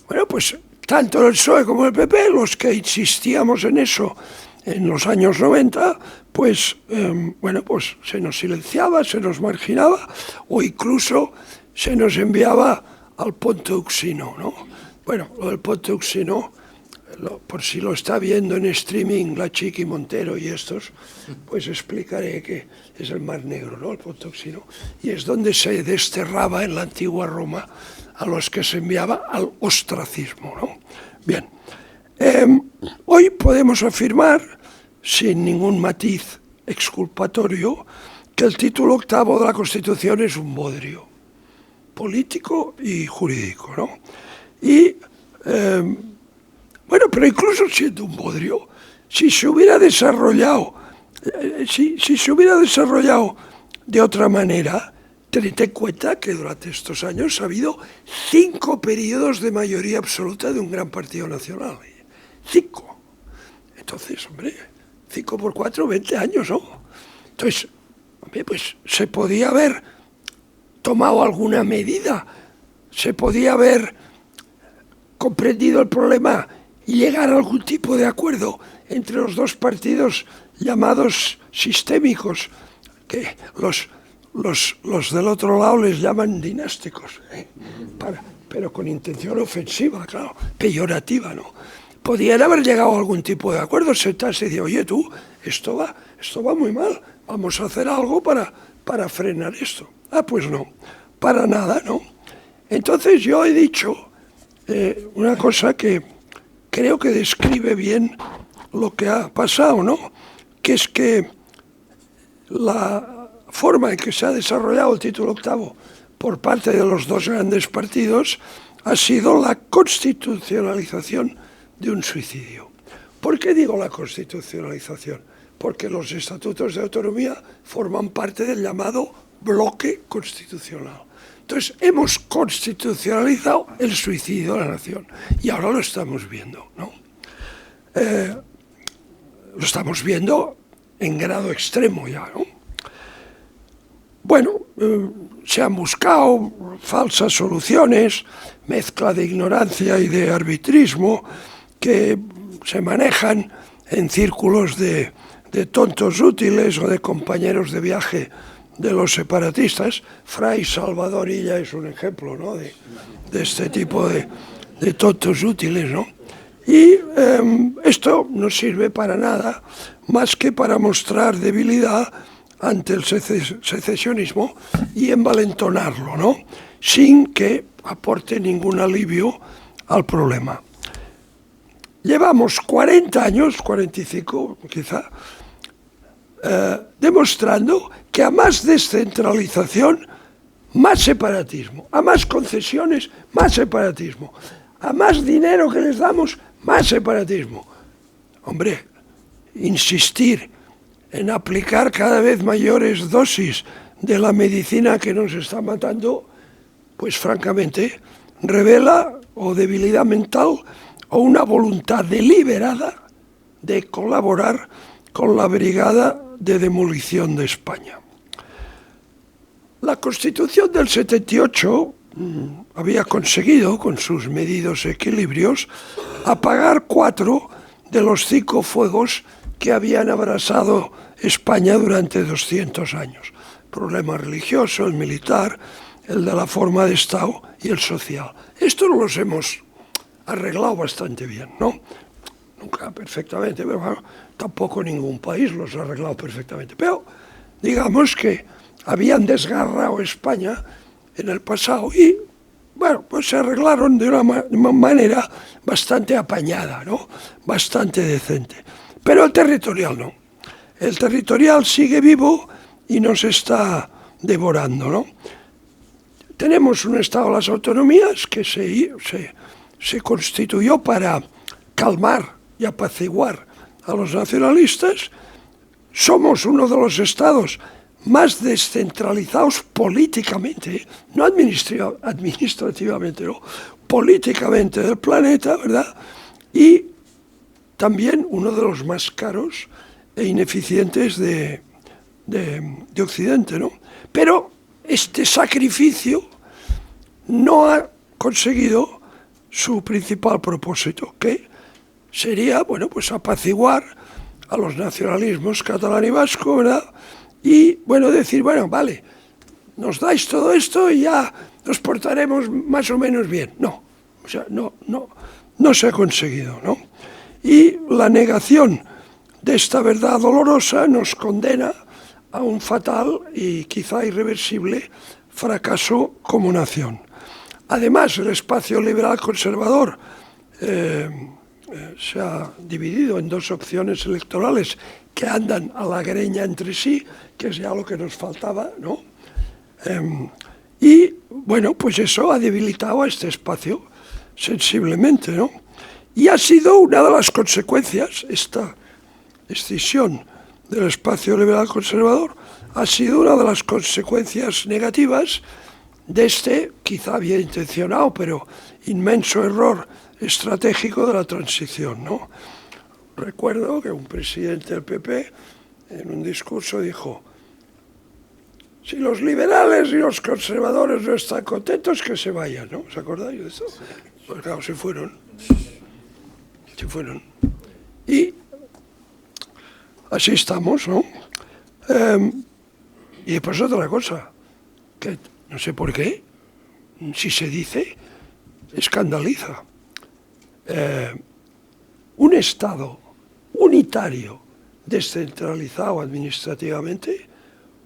Bueno, pues tanto el PSOE como el PP, los que insistíamos en eso en los años 90, pues, pues se nos silenciaba, se nos marginaba o incluso se nos enviaba al Ponte Uxino, ¿no? Bueno, lo del Ponte Uxino, por si lo está viendo en streaming la Chiqui Montero y estos, pues explicaré que es el Mar Negro, ¿no? El Ponte Uxino, y es donde se desterraba en la antigua Roma a los que se enviaba al ostracismo, ¿no? Bien, hoy podemos afirmar, sin ningún matiz exculpatorio, que el título 8º de la Constitución es un bodrio político y jurídico, ¿no? Y, pero incluso siendo un bodrio, si se hubiera desarrollado, si se hubiera desarrollado de otra manera, tened en cuenta que durante estos años ha habido 5 periodos de mayoría absoluta de un gran partido nacional. 5. Entonces, hombre, 5 por 4, 20 años, ¿no? Entonces, hombre, pues se podía haber tomado alguna medida, se podía haber comprendido el problema y llegar a algún tipo de acuerdo entre los dos partidos llamados sistémicos, que los del otro lado les llaman dinásticos, pero con intención ofensiva, claro, peyorativa, ¿no? Podían haber llegado a algún tipo de acuerdo, sentarse y decir, oye tú, esto va muy mal, vamos a hacer algo para frenar esto. Ah, pues no, para nada, ¿no? Entonces yo he dicho una cosa que creo que describe bien lo que ha pasado, ¿no? Que es que la forma en que se ha desarrollado el título 8º por parte de los dos grandes partidos ha sido la constitucionalización de un suicidio. ¿Por qué digo la constitucionalización? Porque los estatutos de autonomía forman parte del llamado bloque constitucional. Entonces, hemos constitucionalizado el suicidio de la nación y ahora lo estamos viendo, ¿no? Lo estamos viendo en grado extremo ya, ¿no? Bueno, se han buscado falsas soluciones, mezcla de ignorancia y de arbitrismo que se manejan en círculos de tontos útiles o de compañeros de viaje de los separatistas. Fray Salvador Illa es un ejemplo, ¿no? de este tipo de tontos útiles, ¿no? Y esto no sirve para nada más que para mostrar debilidad ante el secesionismo y envalentonarlo, ¿no? Sin que aporte ningún alivio al problema. Llevamos 40 años, 45 quizá, demostrando que a más descentralización, más separatismo, a más concesiones, más separatismo, a más dinero que les damos, más separatismo. Hombre, insistir en aplicar cada vez mayores dosis de la medicina que nos está matando, pues francamente revela o debilidad mental o una voluntad deliberada de colaborar con la Brigada de Demolición de España. La Constitución del 78 había conseguido, con sus medidos equilibrios, apagar 4 de los 5 fuegos que habían abrasado España durante 200 años. El problema religioso, el militar, el de la forma de Estado y el social. Estos los hemos arreglado bastante bien, ¿no? Nunca perfectamente, pero bueno, tampoco ningún país los ha arreglado perfectamente. Pero digamos que habían desgarrado España en el pasado y, bueno, pues se arreglaron de una manera bastante apañada, ¿no? Bastante decente. Pero el territorial no. El territorial sigue vivo y nos está devorando, ¿no? Tenemos un Estado de las autonomías que se constituyó para calmar y apaciguar a los nacionalistas. Somos uno de los estados más descentralizados políticamente, no administrativamente, no, políticamente del planeta, ¿verdad? Y también uno de los más caros e ineficientes de Occidente, ¿no? Pero este sacrificio no ha conseguido su principal propósito, que sería, bueno, pues apaciguar a los nacionalismos catalán y vasco, ¿verdad? Y, bueno, decir, bueno, vale, nos dais todo esto y ya nos portaremos más o menos bien. No, o sea, no se ha conseguido, ¿no? Y la negación de esta verdad dolorosa nos condena a un fatal y quizá irreversible fracaso como nación. Además, el espacio liberal conservador se ha dividido en dos opciones electorales que andan a la greña entre sí, que es ya lo que nos faltaba, ¿no? Y, bueno, pues eso ha debilitado a este espacio sensiblemente, ¿no? Y ha sido una de las consecuencias, esta escisión del espacio liberal conservador, ha sido una de las consecuencias negativas de este, quizá bien intencionado, pero inmenso error estratégico de la transición, ¿no? Recuerdo que un presidente del PP en un discurso dijo: si los liberales y los conservadores no están contentos, que se vayan, ¿no? ¿Os acordáis de eso? Pues claro, se fueron. Se fueron. Y así estamos, ¿no? Y después otra cosa, que no sé por qué, si se dice, escandaliza. Un Estado unitario, descentralizado administrativamente,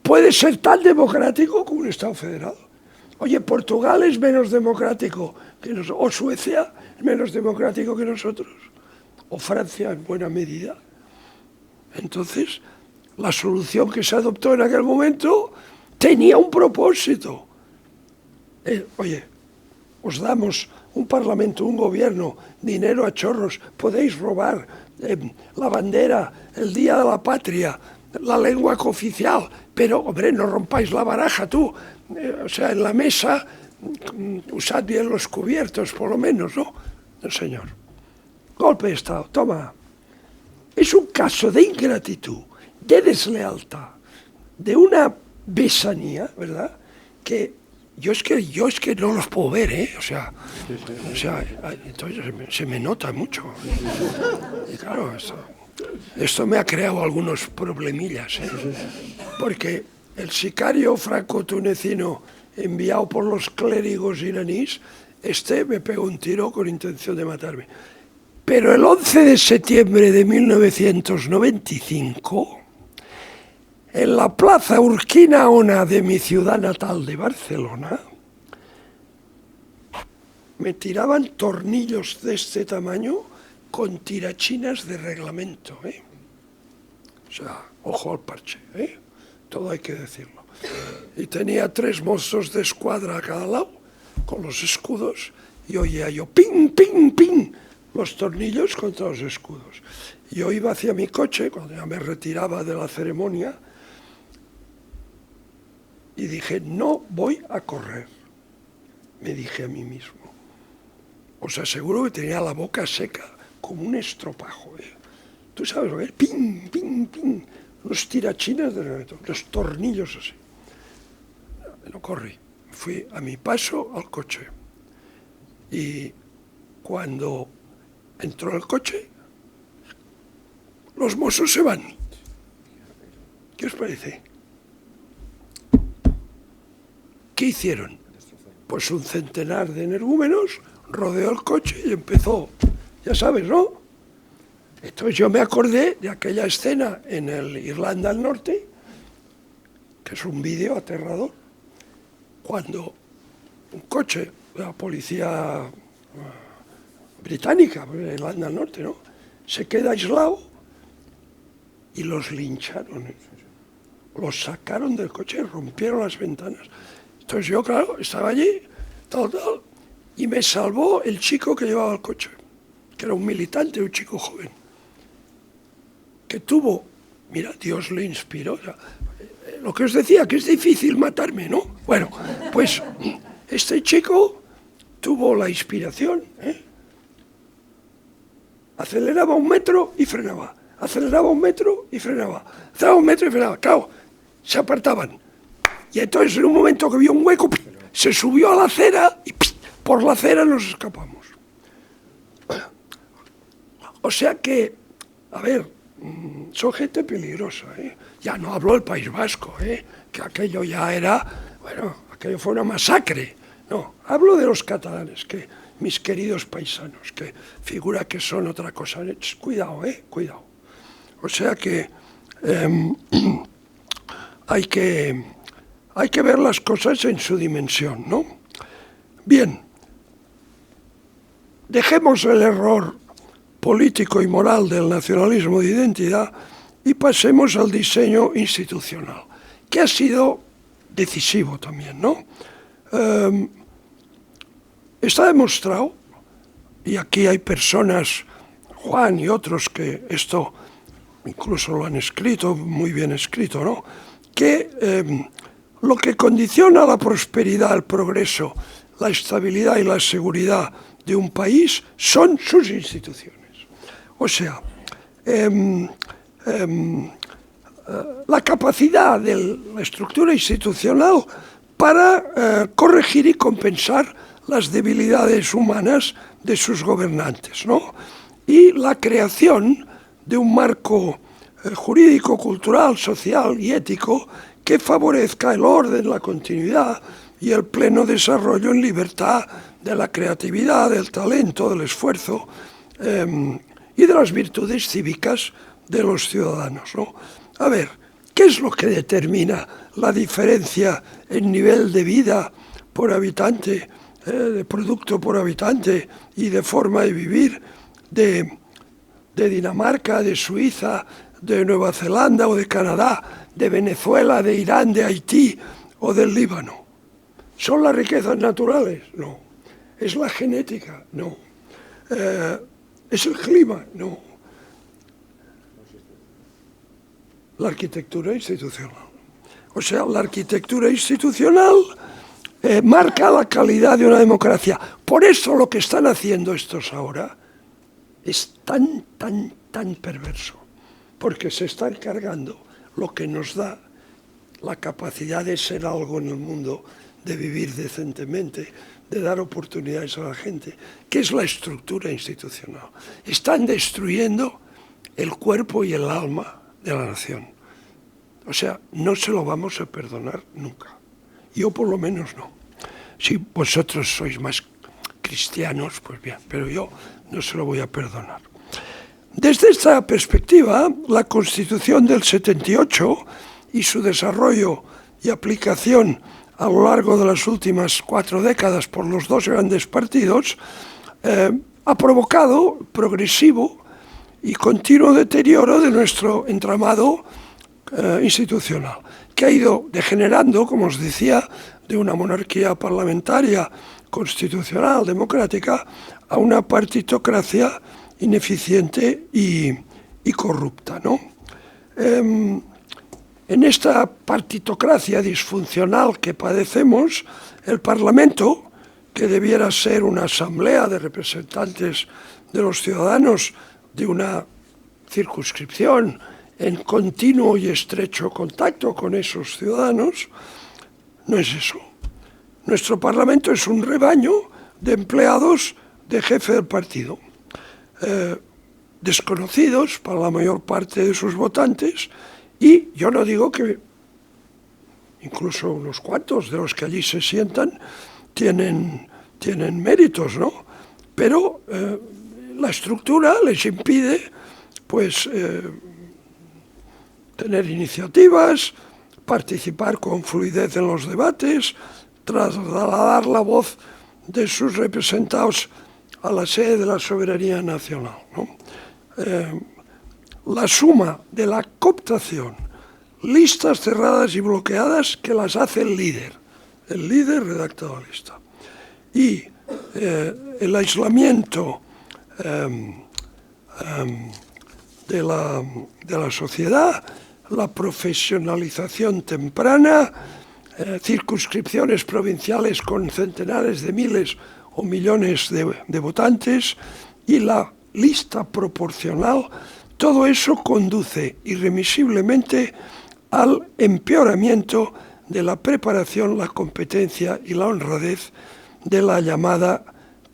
puede ser tan democrático como un Estado federal. Oye, Portugal es menos democrático que nosotros, o Suecia es menos democrático que nosotros, o Francia en buena medida. Entonces, la solución que se adoptó en aquel momento tenía un propósito. Oye, os damos un parlamento, un gobierno, dinero a chorros, podéis robar la bandera, el Día de la Patria, la lengua cooficial, pero, hombre, no rompáis la baraja tú. O sea, en la mesa, usad bien los cubiertos, por lo menos, ¿no? No, señor. Golpe de Estado, toma. Es un caso de ingratitud, de deslealtad, de una besanía, ¿verdad? Que yo es que no los puedo ver, ¿eh? O sea, entonces se me nota mucho. Y claro, esto me ha creado algunos problemillas, ¿eh? Porque el sicario franco-tunecino enviado por los clérigos iraníes, me pegó un tiro con intención de matarme. Pero el 11 de septiembre de 1995, en la plaza Urquinaona de mi ciudad natal de Barcelona, me tiraban tornillos de este tamaño con tirachinas de reglamento, ¿eh? O sea, ojo al parche, ¿eh? Todo hay que decirlo. Y tenía 3 mozos de escuadra a cada lado, con los escudos, y oía yo, ping, ping, ping, los tornillos contra los escudos. Yo iba hacia mi coche, cuando ya me retiraba de la ceremonia, y dije, no voy a correr. Me dije a mí mismo. Os aseguro que tenía la boca seca, como un estropajo, ¿eh? Tú sabes lo que es, ping, ping, ping, los tirachinas de reglamento, los tornillos así. No corrí, fui a mi paso al coche. Y cuando entró el coche, los mozos se van. ¿Qué os parece? ¿Qué hicieron? Pues un centenar de energúmenos rodeó el coche y empezó, ya sabes, ¿no? Entonces yo me acordé de aquella escena en el Irlanda del Norte, que es un vídeo aterrador, cuando un coche de la policía británica, Irlanda del Norte, ¿no?, se queda aislado y los lincharon, ¿eh? Los sacaron del coche, rompieron las ventanas. Entonces yo, claro, estaba allí, tal, y me salvó el chico que llevaba el coche, que era un militante, un chico joven, que tuvo, mira, Dios le inspiró, o sea, lo que os decía, que es difícil matarme, ¿no? Bueno, pues este chico tuvo la inspiración, ¿eh? Aceleraba 1 metro y frenaba, aceleraba 1 metro y frenaba, aceleraba 1 metro y frenaba, claro, se apartaban. Y entonces en un momento que vio un hueco, se subió a la acera y por la acera nos escapamos. O sea que, a ver, son gente peligrosa, ¿eh? Ya no hablo del País Vasco, que aquello ya era, bueno, aquello fue una masacre. No, hablo de los catalanes, que mis queridos paisanos, que figura que son otra cosa. Cuidado, cuidado. O sea que hay que ver las cosas en su dimensión, ¿no? Bien, dejemos el error político y moral del nacionalismo de identidad y pasemos al diseño institucional, que ha sido decisivo también, ¿no? Está demostrado, y aquí hay personas, Juan y otros, que esto incluso lo han escrito, muy bien escrito, ¿no?, que lo que condiciona la prosperidad, el progreso, la estabilidad y la seguridad de un país son sus instituciones. O sea, la capacidad de la estructura institucional para corregir y compensar las debilidades humanas de sus gobernantes, ¿no? Y la creación de un marco jurídico, cultural, social y ético que favorezca el orden, la continuidad y el pleno desarrollo en libertad de la creatividad, del talento, del esfuerzo y de las virtudes cívicas de los ciudadanos, ¿no? A ver, ¿qué es lo que determina la diferencia en nivel de vida por habitante, de producto por habitante y de forma de vivir de Dinamarca, de Suiza, de Nueva Zelanda o de Canadá, de Venezuela, de Irán, de Haití o del Líbano? ¿Son las riquezas naturales? No. ¿Es la genética? No. ¿Es el clima? No. La arquitectura institucional. O sea, la arquitectura institucional marca la calidad de una democracia. Por eso lo que están haciendo estos ahora es tan perverso, porque se están cargando lo que nos da la capacidad de ser algo en el mundo, de vivir decentemente, de dar oportunidades a la gente, que es la estructura institucional. Están destruyendo el cuerpo y el alma de la nación. O sea, no se lo vamos a perdonar nunca. Yo por lo menos no. Si vosotros sois más cristianos, pues bien, pero yo no se lo voy a perdonar. Desde esta perspectiva, la Constitución del 78 y su desarrollo y aplicación a lo largo de las últimas 4 décadas por los 2 grandes partidos ha provocado progresivo y continuo deterioro de nuestro entramado institucional, que ha ido degenerando, como os decía, de una monarquía parlamentaria, constitucional, democrática, a una partitocracia ineficiente y corrupta, ¿no? En esta partitocracia disfuncional que padecemos, el Parlamento, que debiera ser una asamblea de representantes de los ciudadanos de una circunscripción en continuo y estrecho contacto con esos ciudadanos, no es eso. Nuestro Parlamento es un rebaño de empleados de jefe del partido, desconocidos para la mayor parte de sus votantes, y yo no digo que incluso unos cuantos de los que allí se sientan tienen méritos, ¿no? Pero la estructura les impide, pues, tener iniciativas, participar con fluidez en los debates, trasladar la voz de sus representados a la sede de la soberanía nacional, ¿no? La suma de la cooptación, listas cerradas y bloqueadas que las hace el líder redacta la lista, y el aislamiento de la sociedad, la profesionalización temprana, circunscripciones provinciales con centenares de miles o millones de votantes y la lista proporcional, todo eso conduce irremisiblemente al empeoramiento de la preparación, la competencia y la honradez de la llamada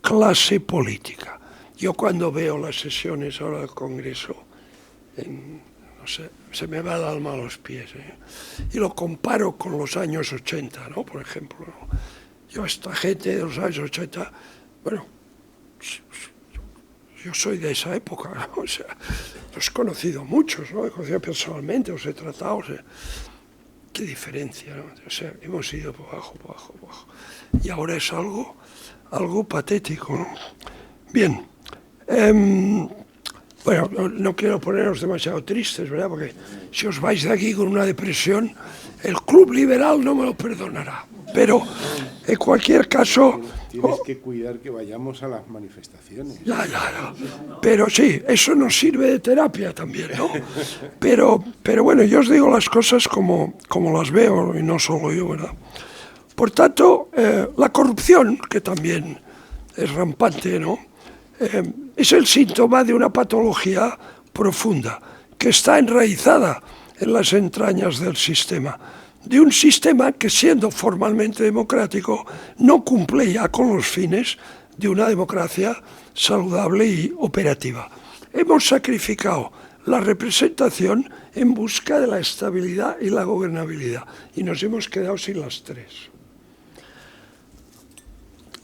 clase política. Yo cuando veo las sesiones ahora del Congreso, no sé, se me va el alma a los pies, y lo comparo con los años 80, ¿no? Por ejemplo, ¿no? Yo, esta gente de los años 80, bueno, yo soy de esa época, ¿no? O sea, los he conocido a muchos, ¿no? He conocido personalmente, os he tratado, o sea, qué diferencia, ¿no? O sea, hemos ido por abajo, por abajo, por abajo. Y ahora es algo patético, ¿no? Bien, bueno, no quiero poneros demasiado tristes, ¿verdad? Porque si os vais de aquí con una depresión, el Club Liberal no me lo perdonará. Pero, en cualquier caso... Tienes que cuidar que vayamos a las manifestaciones. Ya. Pero sí, eso nos sirve de terapia también, ¿no? Pero bueno, yo os digo las cosas como las veo, y no solo yo, ¿verdad? Por tanto, la corrupción, que también es rampante, ¿no? Es el síntoma de una patología profunda, que está enraizada en las entrañas del sistema. De un sistema que, siendo formalmente democrático, no cumple ya con los fines de una democracia saludable y operativa. Hemos sacrificado la representación en busca de la estabilidad y la gobernabilidad, y nos hemos quedado sin las tres.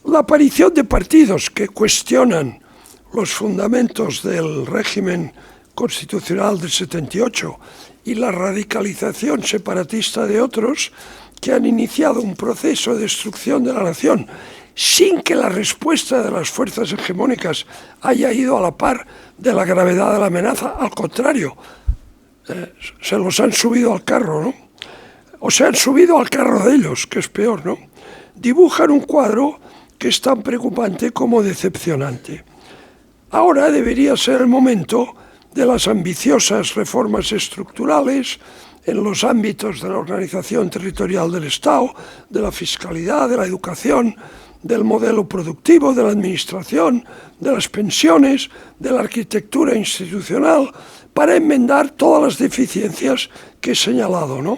La aparición de partidos que cuestionan los fundamentos del régimen constitucional del 78 y la radicalización separatista de otros que han iniciado un proceso de destrucción de la nación sin que la respuesta de las fuerzas hegemónicas haya ido a la par de la gravedad de la amenaza. Al contrario, se los han subido al carro, ¿no? O se han subido al carro de ellos, que es peor, ¿no? Dibujan un cuadro que es tan preocupante como decepcionante. Ahora debería ser el momento de las ambiciosas reformas estructurales en los ámbitos de la organización territorial del Estado, de la fiscalidad, de la educación, del modelo productivo, de la administración, de las pensiones, de la arquitectura institucional, para enmendar todas las deficiencias que he señalado, ¿no?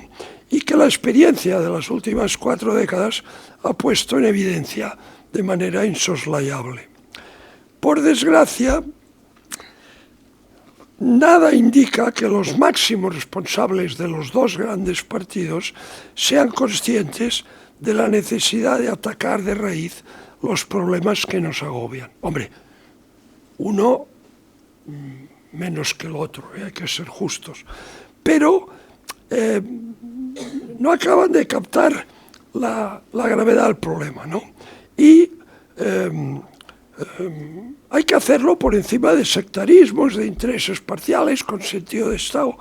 Y que la experiencia de las últimas 4 décadas ha puesto en evidencia de manera insoslayable. Por desgracia, nada indica que los máximos responsables de los dos grandes partidos sean conscientes de la necesidad de atacar de raíz los problemas que nos agobian. Hombre, uno menos que el otro, hay que ser justos. Pero no acaban de captar la gravedad del problema, ¿no? Y hay que hacerlo por encima de sectarismos, de intereses parciales, con sentido de Estado,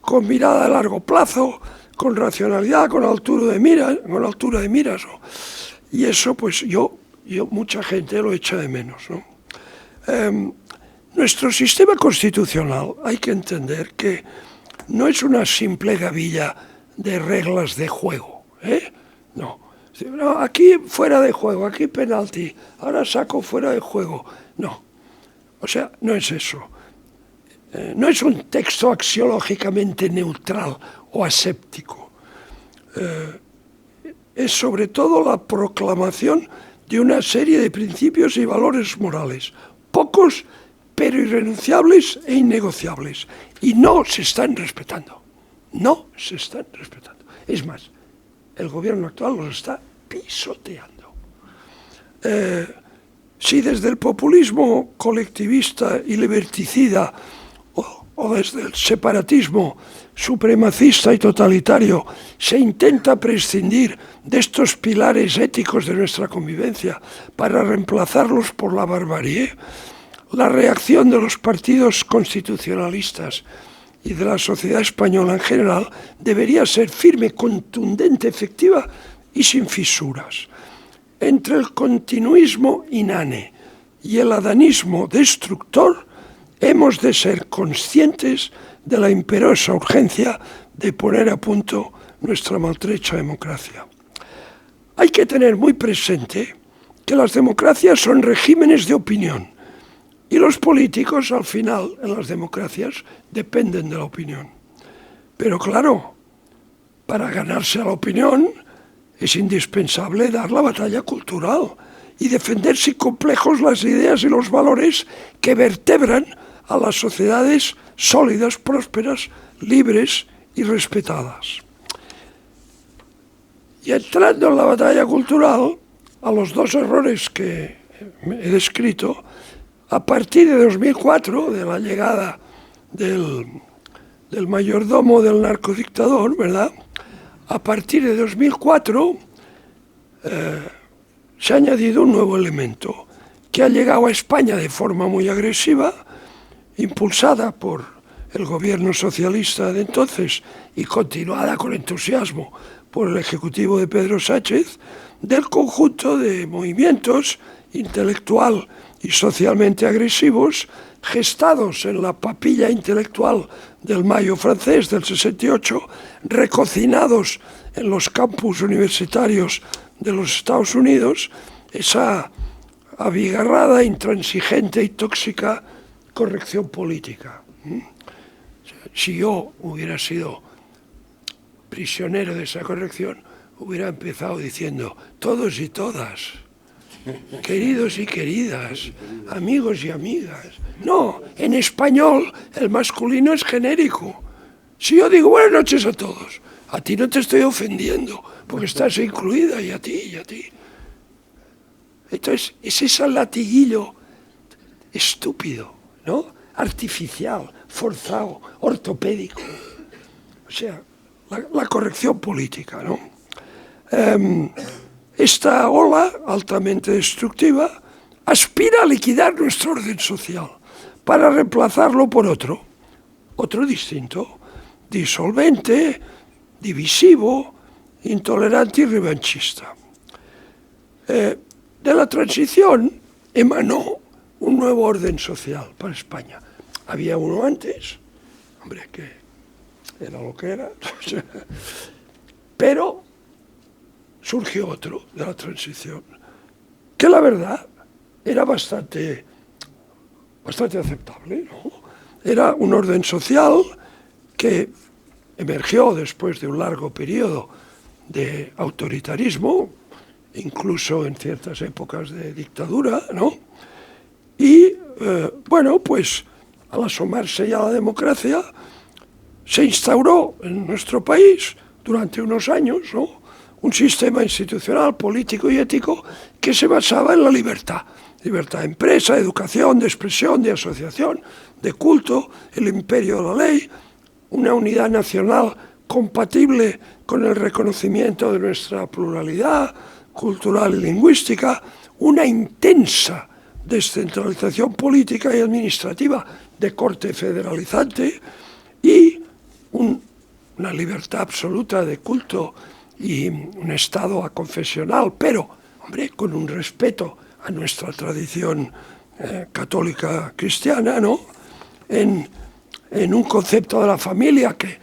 con mirada a largo plazo, con racionalidad, con altura de miras, ¿no? Y eso, pues yo mucha gente lo echa de menos, ¿no? Nuestro sistema constitucional, hay que entender que no es una simple gavilla de reglas de juego, No. No, aquí fuera de juego, aquí penalti, ahora saco fuera de juego. No, o sea, no es eso. No es un texto axiológicamente neutral o aséptico. Es sobre todo la proclamación de una serie de principios y valores morales, pocos pero irrenunciables e innegociables, y no se están respetando. No se están respetando. Es más, el gobierno actual los está pisoteando. Si desde el populismo colectivista y liberticida o desde el separatismo supremacista y totalitario se intenta prescindir de estos pilares éticos de nuestra convivencia para reemplazarlos por la barbarie, la reacción de los partidos constitucionalistas y de la sociedad española en general debería ser firme, contundente, efectiva y sin fisuras. Entre el continuismo inane y el adanismo destructor, hemos de ser conscientes de la imperiosa urgencia de poner a punto nuestra maltrecha democracia. Hay que tener muy presente que las democracias son regímenes de opinión y los políticos, al final, en las democracias, dependen de la opinión. Pero claro, para ganarse a la opinión es indispensable dar la batalla cultural y defender sin complejos las ideas y los valores que vertebran a las sociedades sólidas, prósperas, libres y respetadas. Y entrando en la batalla cultural, a los dos errores que he descrito, a partir de 2004, de la llegada del mayordomo del narcodictador, ¿verdad? A partir de 2004 se ha añadido un nuevo elemento que ha llegado a España de forma muy agresiva, impulsada por el gobierno socialista de entonces y continuada con entusiasmo por el ejecutivo de Pedro Sánchez, del conjunto de movimientos intelectual y socialmente agresivos gestados en la papilla intelectual del Mayo francés del 68, recocinados en los campus universitarios de los Estados Unidos, esa abigarrada, intransigente y tóxica corrección política. Si yo hubiera sido prisionero de esa corrección, hubiera empezado diciendo: todos y todas, queridos y queridas, amigos y amigas. No, en español el masculino es genérico. Si yo digo buenas noches a todos, a ti no te estoy ofendiendo, porque estás incluida, y a ti, y a ti. Entonces, es ese latiguillo estúpido, ¿no? Artificial, forzado, ortopédico. O sea, la corrección política, ¿no? Esta ola altamente destructiva aspira a liquidar nuestro orden social para reemplazarlo por otro distinto, disolvente, divisivo, intolerante y revanchista. De la transición emanó un nuevo orden social para España. Había uno antes, hombre, que era lo que era, pero surgió otro de la transición, que la verdad era bastante aceptable, ¿no? Era un orden social que emergió después de un largo periodo de autoritarismo, incluso en ciertas épocas de dictadura, ¿no? Y, bueno, pues al asomarse ya la democracia, se instauró en nuestro país durante unos años, ¿no?, un sistema institucional, político y ético que se basaba en la libertad. Libertad de empresa, de educación, de expresión, de asociación, de culto, el imperio de la ley, una unidad nacional compatible con el reconocimiento de nuestra pluralidad cultural y lingüística, una intensa descentralización política y administrativa de corte federalizante y una libertad absoluta de culto y un Estado aconfesional, pero, hombre, con un respeto a nuestra tradición católica cristiana, ¿no? En un concepto de la familia que,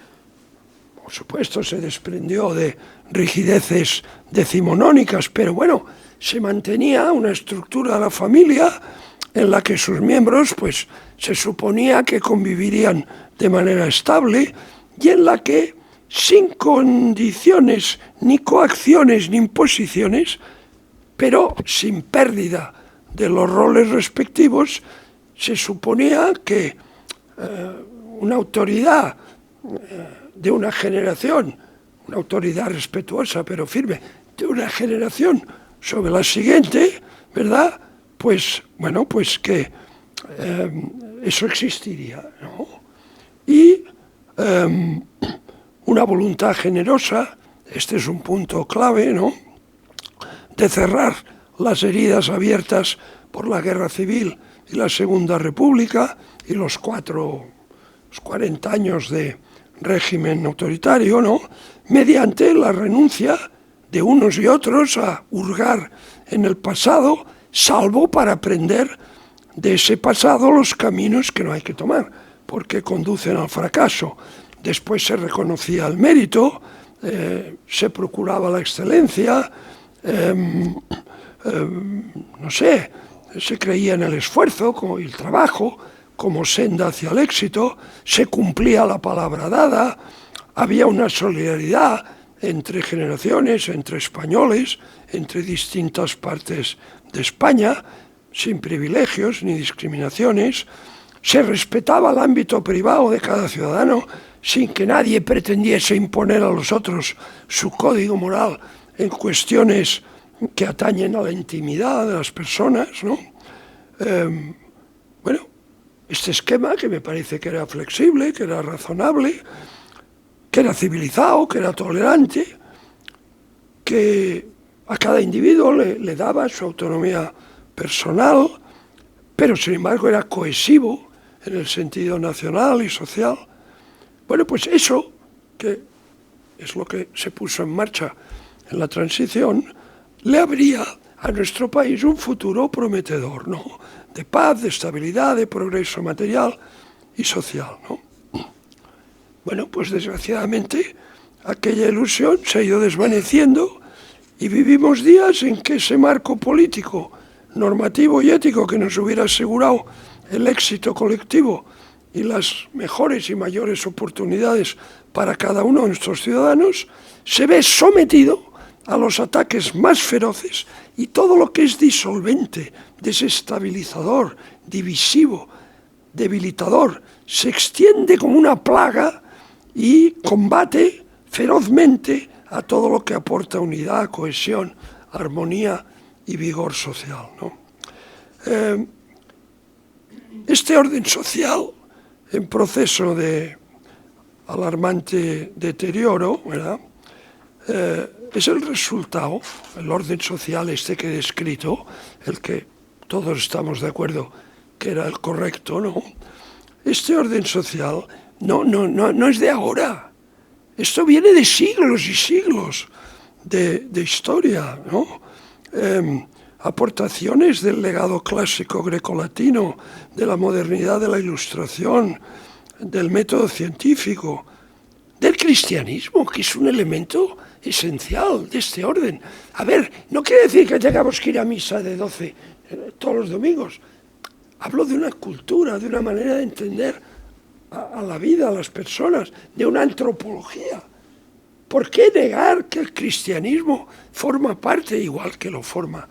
por supuesto, se desprendió de rigideces decimonónicas, pero bueno, se mantenía una estructura de la familia en la que sus miembros, pues, se suponía que convivirían de manera estable y en la que, sin condiciones, ni coacciones, ni imposiciones, pero sin pérdida de los roles respectivos, se suponía que una autoridad de una generación, una autoridad respetuosa pero firme, de una generación sobre la siguiente, ¿verdad? Pues, bueno, pues que eso existiría, ¿no? Y una voluntad generosa, este es un punto clave, ¿no?, de cerrar las heridas abiertas por la Guerra Civil y la Segunda República y los 40 años de régimen autoritario, ¿no?, mediante la renuncia de unos y otros a hurgar en el pasado, salvo para aprender de ese pasado los caminos que no hay que tomar, porque conducen al fracaso. Después se reconocía el mérito, se procuraba la excelencia, no sé, se creía en el esfuerzo y el trabajo como senda hacia el éxito, se cumplía la palabra dada, había una solidaridad entre generaciones, entre españoles, entre distintas partes de España, sin privilegios ni discriminaciones. Se respetaba el ámbito privado de cada ciudadano sin que nadie pretendiese imponer a los otros su código moral en cuestiones que atañen a la intimidad de las personas, ¿no? Bueno, este esquema que me parece que era flexible, que era razonable, que era civilizado, que era tolerante, que a cada individuo le daba su autonomía personal, pero sin embargo era cohesivo en el sentido nacional y social. Bueno, pues eso, que es lo que se puso en marcha en la transición, le abría a nuestro país un futuro prometedor, ¿no? De paz, de estabilidad, de progreso material y social, ¿no? Bueno, pues desgraciadamente aquella ilusión se ha ido desvaneciendo y vivimos días en que ese marco político, normativo y ético que nos hubiera asegurado el éxito colectivo y las mejores y mayores oportunidades para cada uno de nuestros ciudadanos, se ve sometido a los ataques más feroces, y todo lo que es disolvente, desestabilizador, divisivo, debilitador, se extiende como una plaga y combate ferozmente a todo lo que aporta unidad, cohesión, armonía y vigor social, ¿no? Este orden social, en proceso de alarmante deterioro, ¿verdad?, es el resultado, el orden social este que he descrito, el que todos estamos de acuerdo que era el correcto, ¿no? Este orden social no es de ahora. Esto viene de siglos y siglos de historia, ¿no? Aportaciones del legado clásico grecolatino, de la modernidad de la Ilustración, del método científico, del cristianismo, que es un elemento esencial de este orden. A ver, no quiere decir que tengamos que ir a misa de 12 todos los domingos. Hablo de una cultura, de una manera de entender a la vida, a las personas, de una antropología. ¿Por qué negar que el cristianismo forma parte, igual que lo forma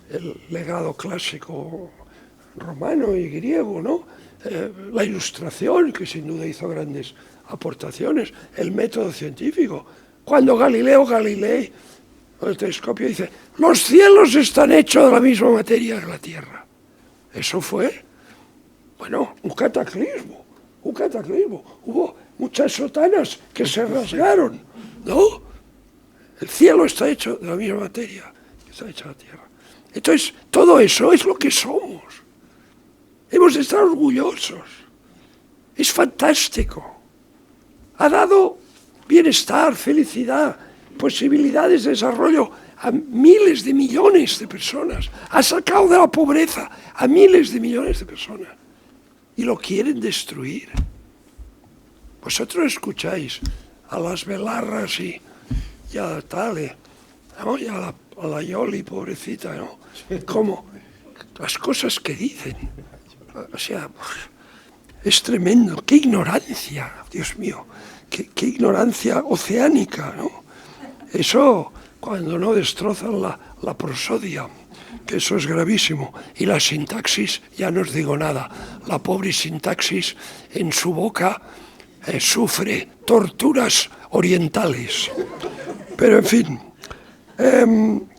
el legado clásico romano y griego, ¿no? La Ilustración, que sin duda hizo grandes aportaciones, el método científico. Cuando Galileo Galilei, con el telescopio, dice: los cielos están hechos de la misma materia que la Tierra. Eso fue, bueno, un cataclismo. Hubo muchas sotanas que se rasgaron, ¿no? El cielo está hecho de la misma materia que está hecha la Tierra. Entonces, todo eso es lo que somos. Hemos de estar orgullosos. Es fantástico. Ha dado bienestar, felicidad, posibilidades de desarrollo a miles de millones de personas. Ha sacado de la pobreza a miles de millones de personas. Y lo quieren destruir. Vosotros escucháis a las velarras y a tal, ¿no? Y a la Yoli, pobrecita, ¿no? Como las cosas que dicen. O sea, es tremendo. ¡Qué ignorancia! Dios mío. Qué ignorancia oceánica, ¿no? Eso, cuando no destrozan la prosodia, que eso es gravísimo. Y la sintaxis, ya no os digo nada. La pobre sintaxis en su boca sufre torturas orientales. Pero, en fin, en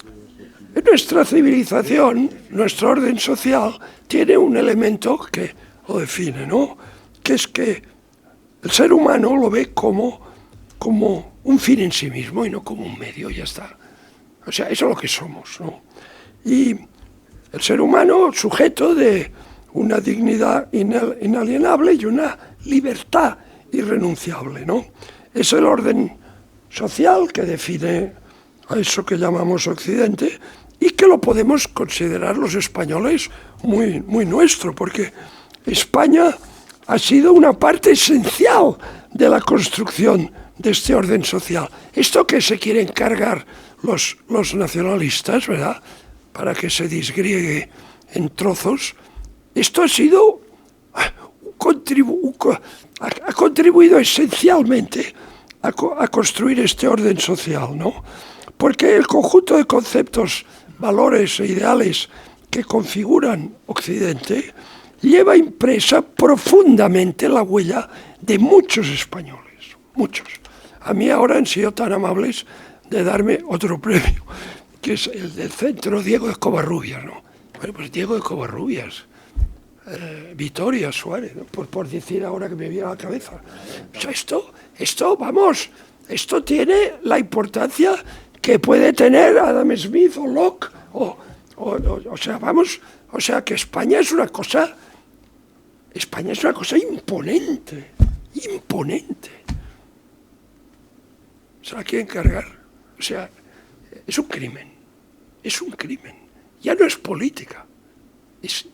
nuestra civilización, nuestro orden social, tiene un elemento que lo define, ¿no? Que es que el ser humano lo ve como un fin en sí mismo y no como un medio, ya está. O sea, eso es lo que somos, ¿no? Y el ser humano, sujeto de una dignidad inalienable y una libertad irrenunciable, ¿no? Es el orden social que define a eso que llamamos Occidente y que lo podemos considerar los españoles muy, muy nuestro, porque España ha sido una parte esencial de la construcción de este orden social. Esto que se quieren cargar los nacionalistas, ¿verdad?, para que se disgriegue en trozos, esto ha sido ha contribuido esencialmente a construir este orden social, ¿no? Porque el conjunto de conceptos, valores e ideales que configuran Occidente lleva impresa profundamente la huella de muchos españoles, muchos. A mí ahora han sido tan amables de darme otro premio, que es el del Centro Diego de Covarrubias, ¿no? Bueno, pues Diego de Covarrubias, Vitoria Suárez, ¿no? por decir ahora que me viene a la cabeza. O sea, esto tiene la importancia que puede tener Adam Smith o Locke, o sea que España es una cosa imponente, imponente. Se la quieren cargar. O sea, es un crimen. Ya no es política, es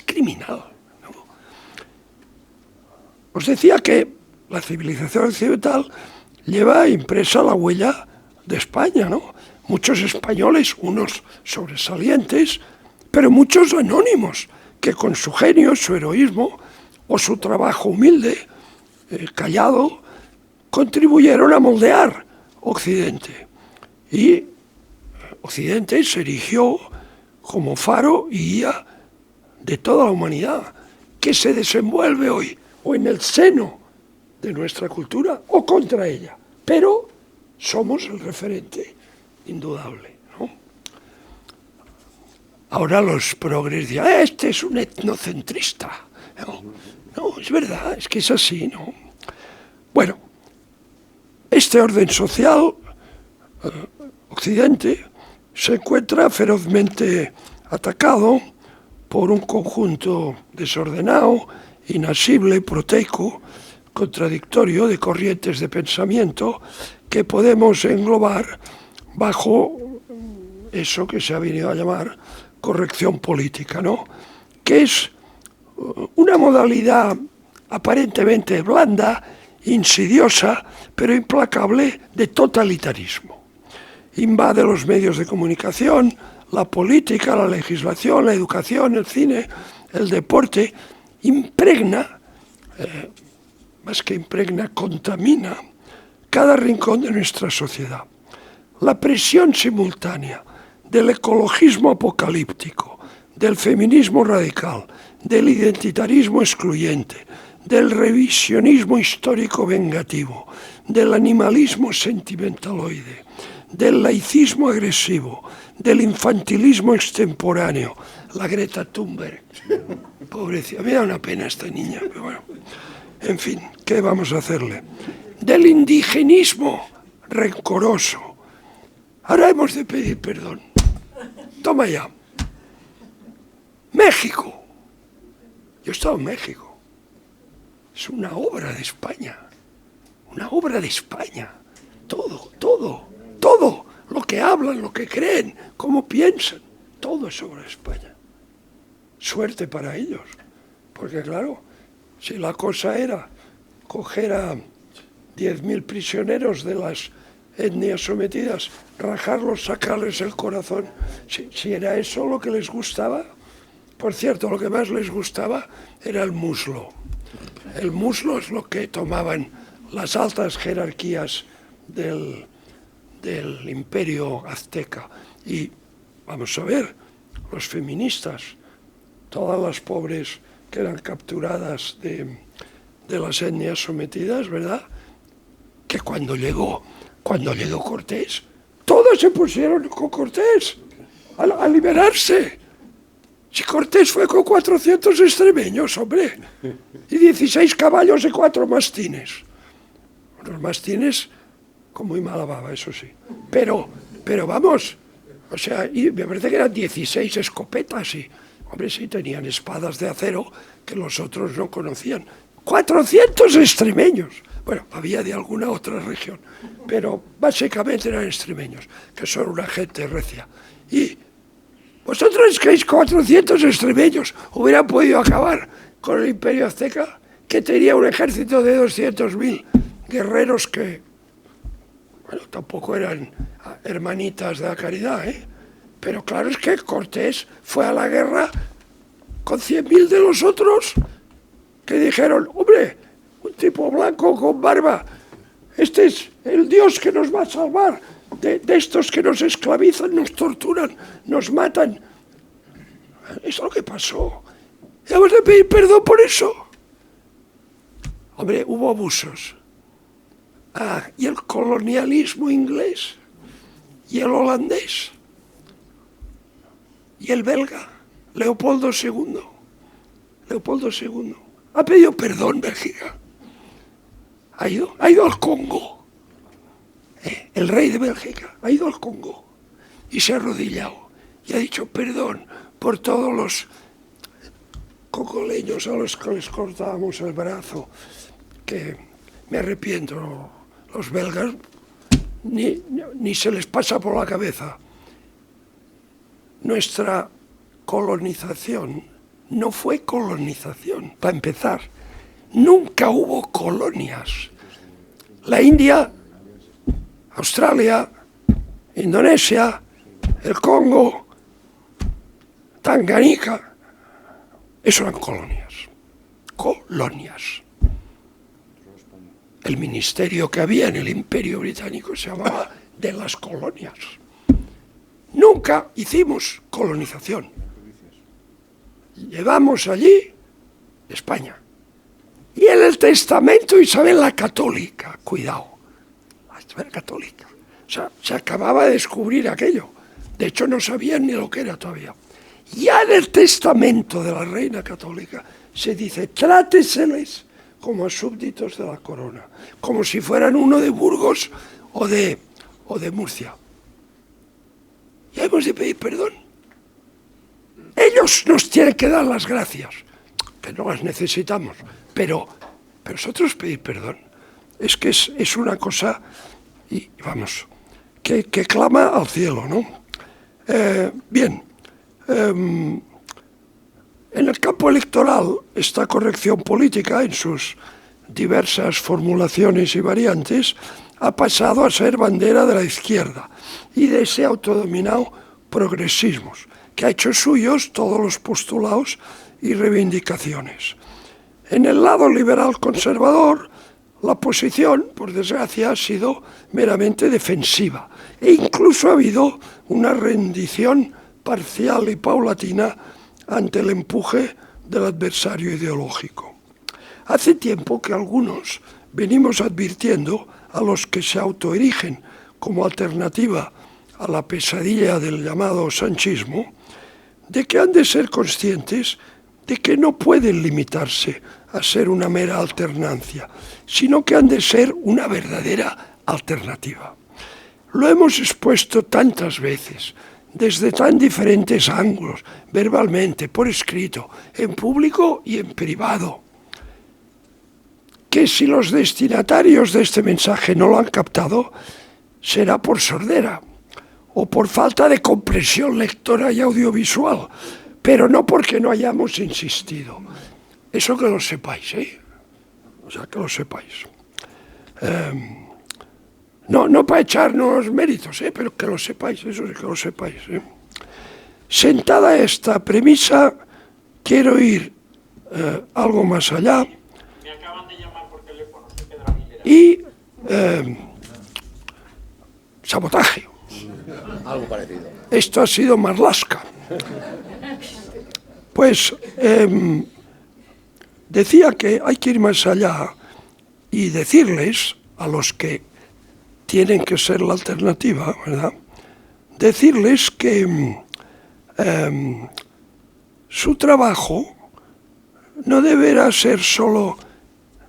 criminal, ¿no? Os decía que la civilización occidental lleva impresa la huella de España, ¿no? Muchos españoles, unos sobresalientes, pero muchos anónimos, que con su genio, su heroísmo o su trabajo humilde, callado, contribuyeron a moldear Occidente. Y Occidente se erigió como faro y guía de toda la humanidad, que se desenvuelve hoy o en el seno de nuestra cultura o contra ella. Pero somos el referente indudable, ¿no? Ahora los progres dirán, este es un etnocentrista. No, es verdad, es que es así, ¿no? Bueno, este orden social, Occidente, se encuentra ferozmente atacado por un conjunto desordenado, inasible, proteico, contradictorio de corrientes de pensamiento que podemos englobar bajo eso que se ha venido a llamar corrección política, ¿no? Que es una modalidad aparentemente blanda, insidiosa, pero implacable de totalitarismo. Invade los medios de comunicación, la política, la legislación, la educación, el cine, el deporte, impregna, más que impregna, contamina cada rincón de nuestra sociedad. La presión simultánea del ecologismo apocalíptico, del feminismo radical, del identitarismo excluyente, del revisionismo histórico vengativo, del animalismo sentimentaloide, del laicismo agresivo, del infantilismo extemporáneo, la Greta Thunberg. Pobrecita, me da una pena esta niña, pero bueno. En fin, ¿qué vamos a hacerle? Del indigenismo rencoroso. Ahora hemos de pedir perdón. Toma ya. México. Yo he estado en México. Es una obra de España. Una obra de España. Todo. Lo que hablan, lo que creen, cómo piensan. Todo es obra de España. Suerte para ellos. Porque claro, si la cosa era coger a 10.000 prisioneros de las etnias sometidas, rajarlos, sacarles el corazón, si era eso lo que les gustaba. Por cierto, lo que más les gustaba era el muslo. El muslo es lo que tomaban las altas jerarquías del imperio azteca. Y vamos a ver, los feministas, todas las pobres que eran capturadas de las etnias sometidas, ¿verdad? Que cuando llegó Cortés, todos se pusieron con Cortés a liberarse. Si Cortés fue con 400 extremeños, hombre, y 16 caballos y 4 mastines. Los mastines con muy mala baba, eso sí. Pero vamos, o sea, y me parece que eran 16 escopetas y, hombre, sí, tenían espadas de acero que los otros no conocían. 400 extremeños. Bueno, había de alguna otra región, pero básicamente eran extremeños, que son una gente recia. Y vosotros creéis que 400 extremeños hubieran podido acabar con el imperio azteca, que tenía un ejército de 200.000 guerreros que, bueno, tampoco eran hermanitas de la caridad, ¿eh? Pero claro, es que Cortés fue a la guerra con 100.000 de los otros que dijeron, hombre, un tipo blanco con barba Este es el Dios que nos va a salvar de estos que nos esclavizan, nos torturan, nos matan. Es lo que pasó. Y vamos a pedir perdón por eso. Hombre, hubo abusos. Y el colonialismo inglés, y el holandés, y el belga, Leopoldo II. Leopoldo II. Ha pedido perdón, Bélgica. Ha ido al Congo. El rey de Bélgica ha ido al Congo y se ha arrodillado y ha dicho perdón por todos los congoleños a los que les cortábamos el brazo, que me arrepiento. Los belgas ni se les pasa por la cabeza. Nuestra colonización no fue colonización, para empezar. Nunca hubo colonias. La India, Australia, Indonesia, el Congo, Tanganica, eso eran colonias. Colonias. El ministerio que había en el Imperio Británico se llamaba de las colonias. Nunca hicimos colonización. Llevamos allí España. Y en el testamento Isabel la Católica, cuidado, la Isabel Católica. O sea, se acababa de descubrir aquello. De hecho, no sabían ni lo que era todavía. Ya en el testamento de la Reina Católica se dice, tráteseles como a súbditos de la corona, como si fueran uno de Burgos o de Murcia. Y hemos de pedir perdón. Ellos nos tienen que dar las gracias, que no las necesitamos, pero nosotros pedir perdón es que es una cosa, y vamos, que clama al cielo, ¿no? Bien, en el campo electoral, esta corrección política, en sus diversas formulaciones y variantes, ha pasado a ser bandera de la izquierda y de ese autodominado progresismo, que ha hecho suyos todos los postulados y reivindicaciones. En el lado liberal conservador, la posición, por desgracia, ha sido meramente defensiva e incluso ha habido una rendición parcial y paulatina ante el empuje del adversario ideológico. Hace tiempo que algunos venimos advirtiendo a los que se autoerigen como alternativa a la pesadilla del llamado sanchismo, de que han de ser conscientes de que no pueden limitarse a ser una mera alternancia, sino que han de ser una verdadera alternativa. Lo hemos expuesto tantas veces, desde tan diferentes ángulos, verbalmente, por escrito, en público y en privado, que si los destinatarios de este mensaje no lo han captado, será por sordera o por falta de comprensión lectora y audiovisual, pero no porque no hayamos insistido. Eso que lo sepáis, ¿eh? O sea, que lo sepáis. No para echarnos méritos, pero que lo sepáis, eso sí que lo sepáis. Sentada esta premisa, quiero ir algo más allá. Me acaban de llamar por teléfono, soy Pedro Aguilera. Y sabotaje. Algo parecido. Esto ha sido Marlaska. Pues decía que hay que ir más allá y decirles a los que tienen que ser la alternativa, ¿verdad? Decirles que su trabajo no deberá ser solo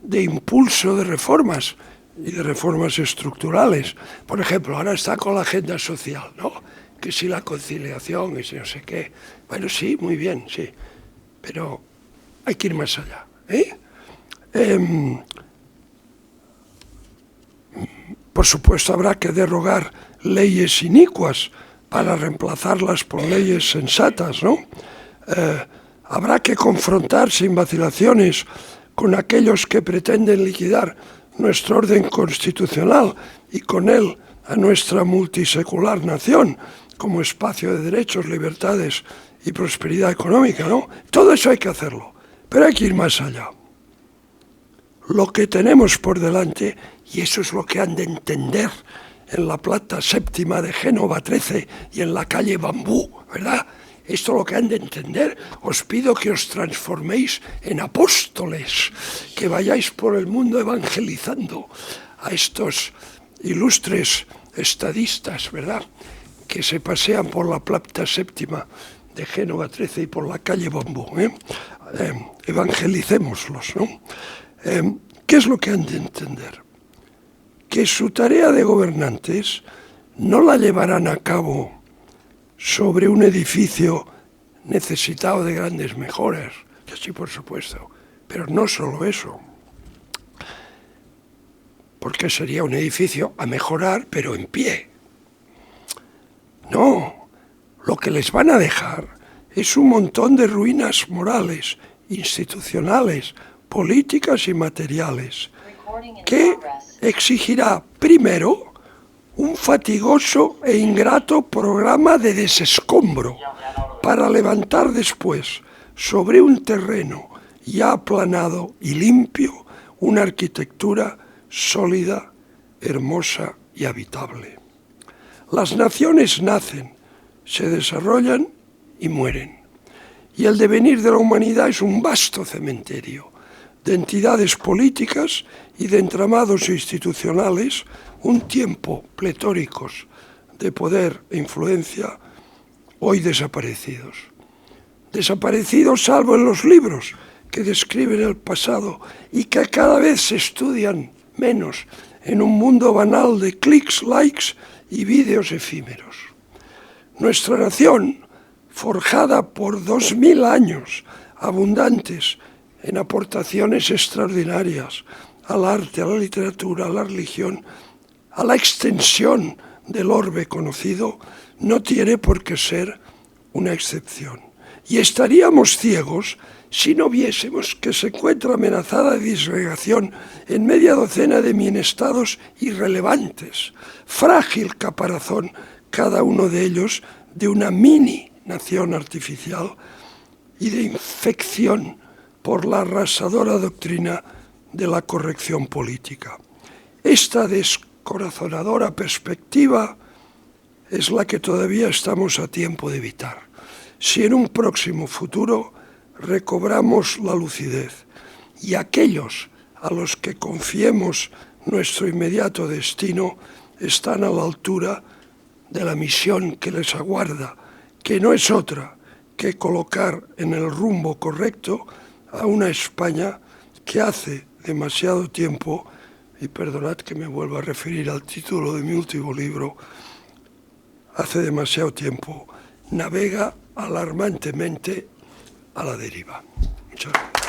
de impulso de reformas y de reformas estructurales. Por ejemplo, ahora está con la agenda social, ¿no? Que si la conciliación, que si no sé qué. Bueno, sí, muy bien, sí. Pero hay que ir más allá, por supuesto, habrá que derogar leyes inicuas para reemplazarlas por leyes sensatas, ¿no? Habrá que confrontar sin vacilaciones con aquellos que pretenden liquidar nuestro orden constitucional y con él a nuestra multisecular nación como espacio de derechos, libertades y prosperidad económica, ¿no? Todo eso hay que hacerlo, pero hay que ir más allá. Lo que tenemos por delante Y eso es lo que han de entender en la Plata Séptima de Génova 13 y en la calle Bambú, ¿verdad? Esto es lo que han de entender. Os pido que os transforméis en apóstoles, que vayáis por el mundo evangelizando a estos ilustres estadistas, ¿verdad?, que se pasean por la Plata Séptima de Génova 13 y por la calle Bambú. Evangelicémoslos, ¿no? ¿Qué es lo que han de entender? Que su tarea de gobernantes no la llevarán a cabo sobre un edificio necesitado de grandes mejoras, que sí, por supuesto, pero no solo eso, porque sería un edificio a mejorar, pero en pie. No, lo que les van a dejar es un montón de ruinas morales, institucionales, políticas y materiales, que exigirá primero un fatigoso e ingrato programa de desescombro para levantar después sobre un terreno ya aplanado y limpio una arquitectura sólida, hermosa y habitable. Las naciones nacen, se desarrollan y mueren. Y el devenir de la humanidad es un vasto cementerio de entidades políticas y de entramados institucionales, un tiempo pletóricos de poder e influencia, hoy desaparecidos. Desaparecidos salvo en los libros que describen el pasado y que cada vez se estudian menos en un mundo banal de clics, likes y vídeos efímeros. Nuestra nación, forjada por 2000 años abundantes en aportaciones extraordinarias al arte, a la literatura, a la religión, a la extensión del orbe conocido, no tiene por qué ser una excepción. Y estaríamos ciegos si no viésemos que se encuentra amenazada de disgregación en media docena de bienestados irrelevantes, frágil caparazón cada uno de ellos de una mini nación artificial y de infección por la arrasadora doctrina de la corrección política. Esta descorazonadora perspectiva es la que todavía estamos a tiempo de evitar. Si en un próximo futuro recobramos la lucidez y aquellos a los que confiemos nuestro inmediato destino están a la altura de la misión que les aguarda, que no es otra que colocar en el rumbo correcto a una España que hace demasiado tiempo, y perdonad que me vuelva a referir al título de mi último libro, hace demasiado tiempo navega alarmantemente a la deriva. Muchas gracias.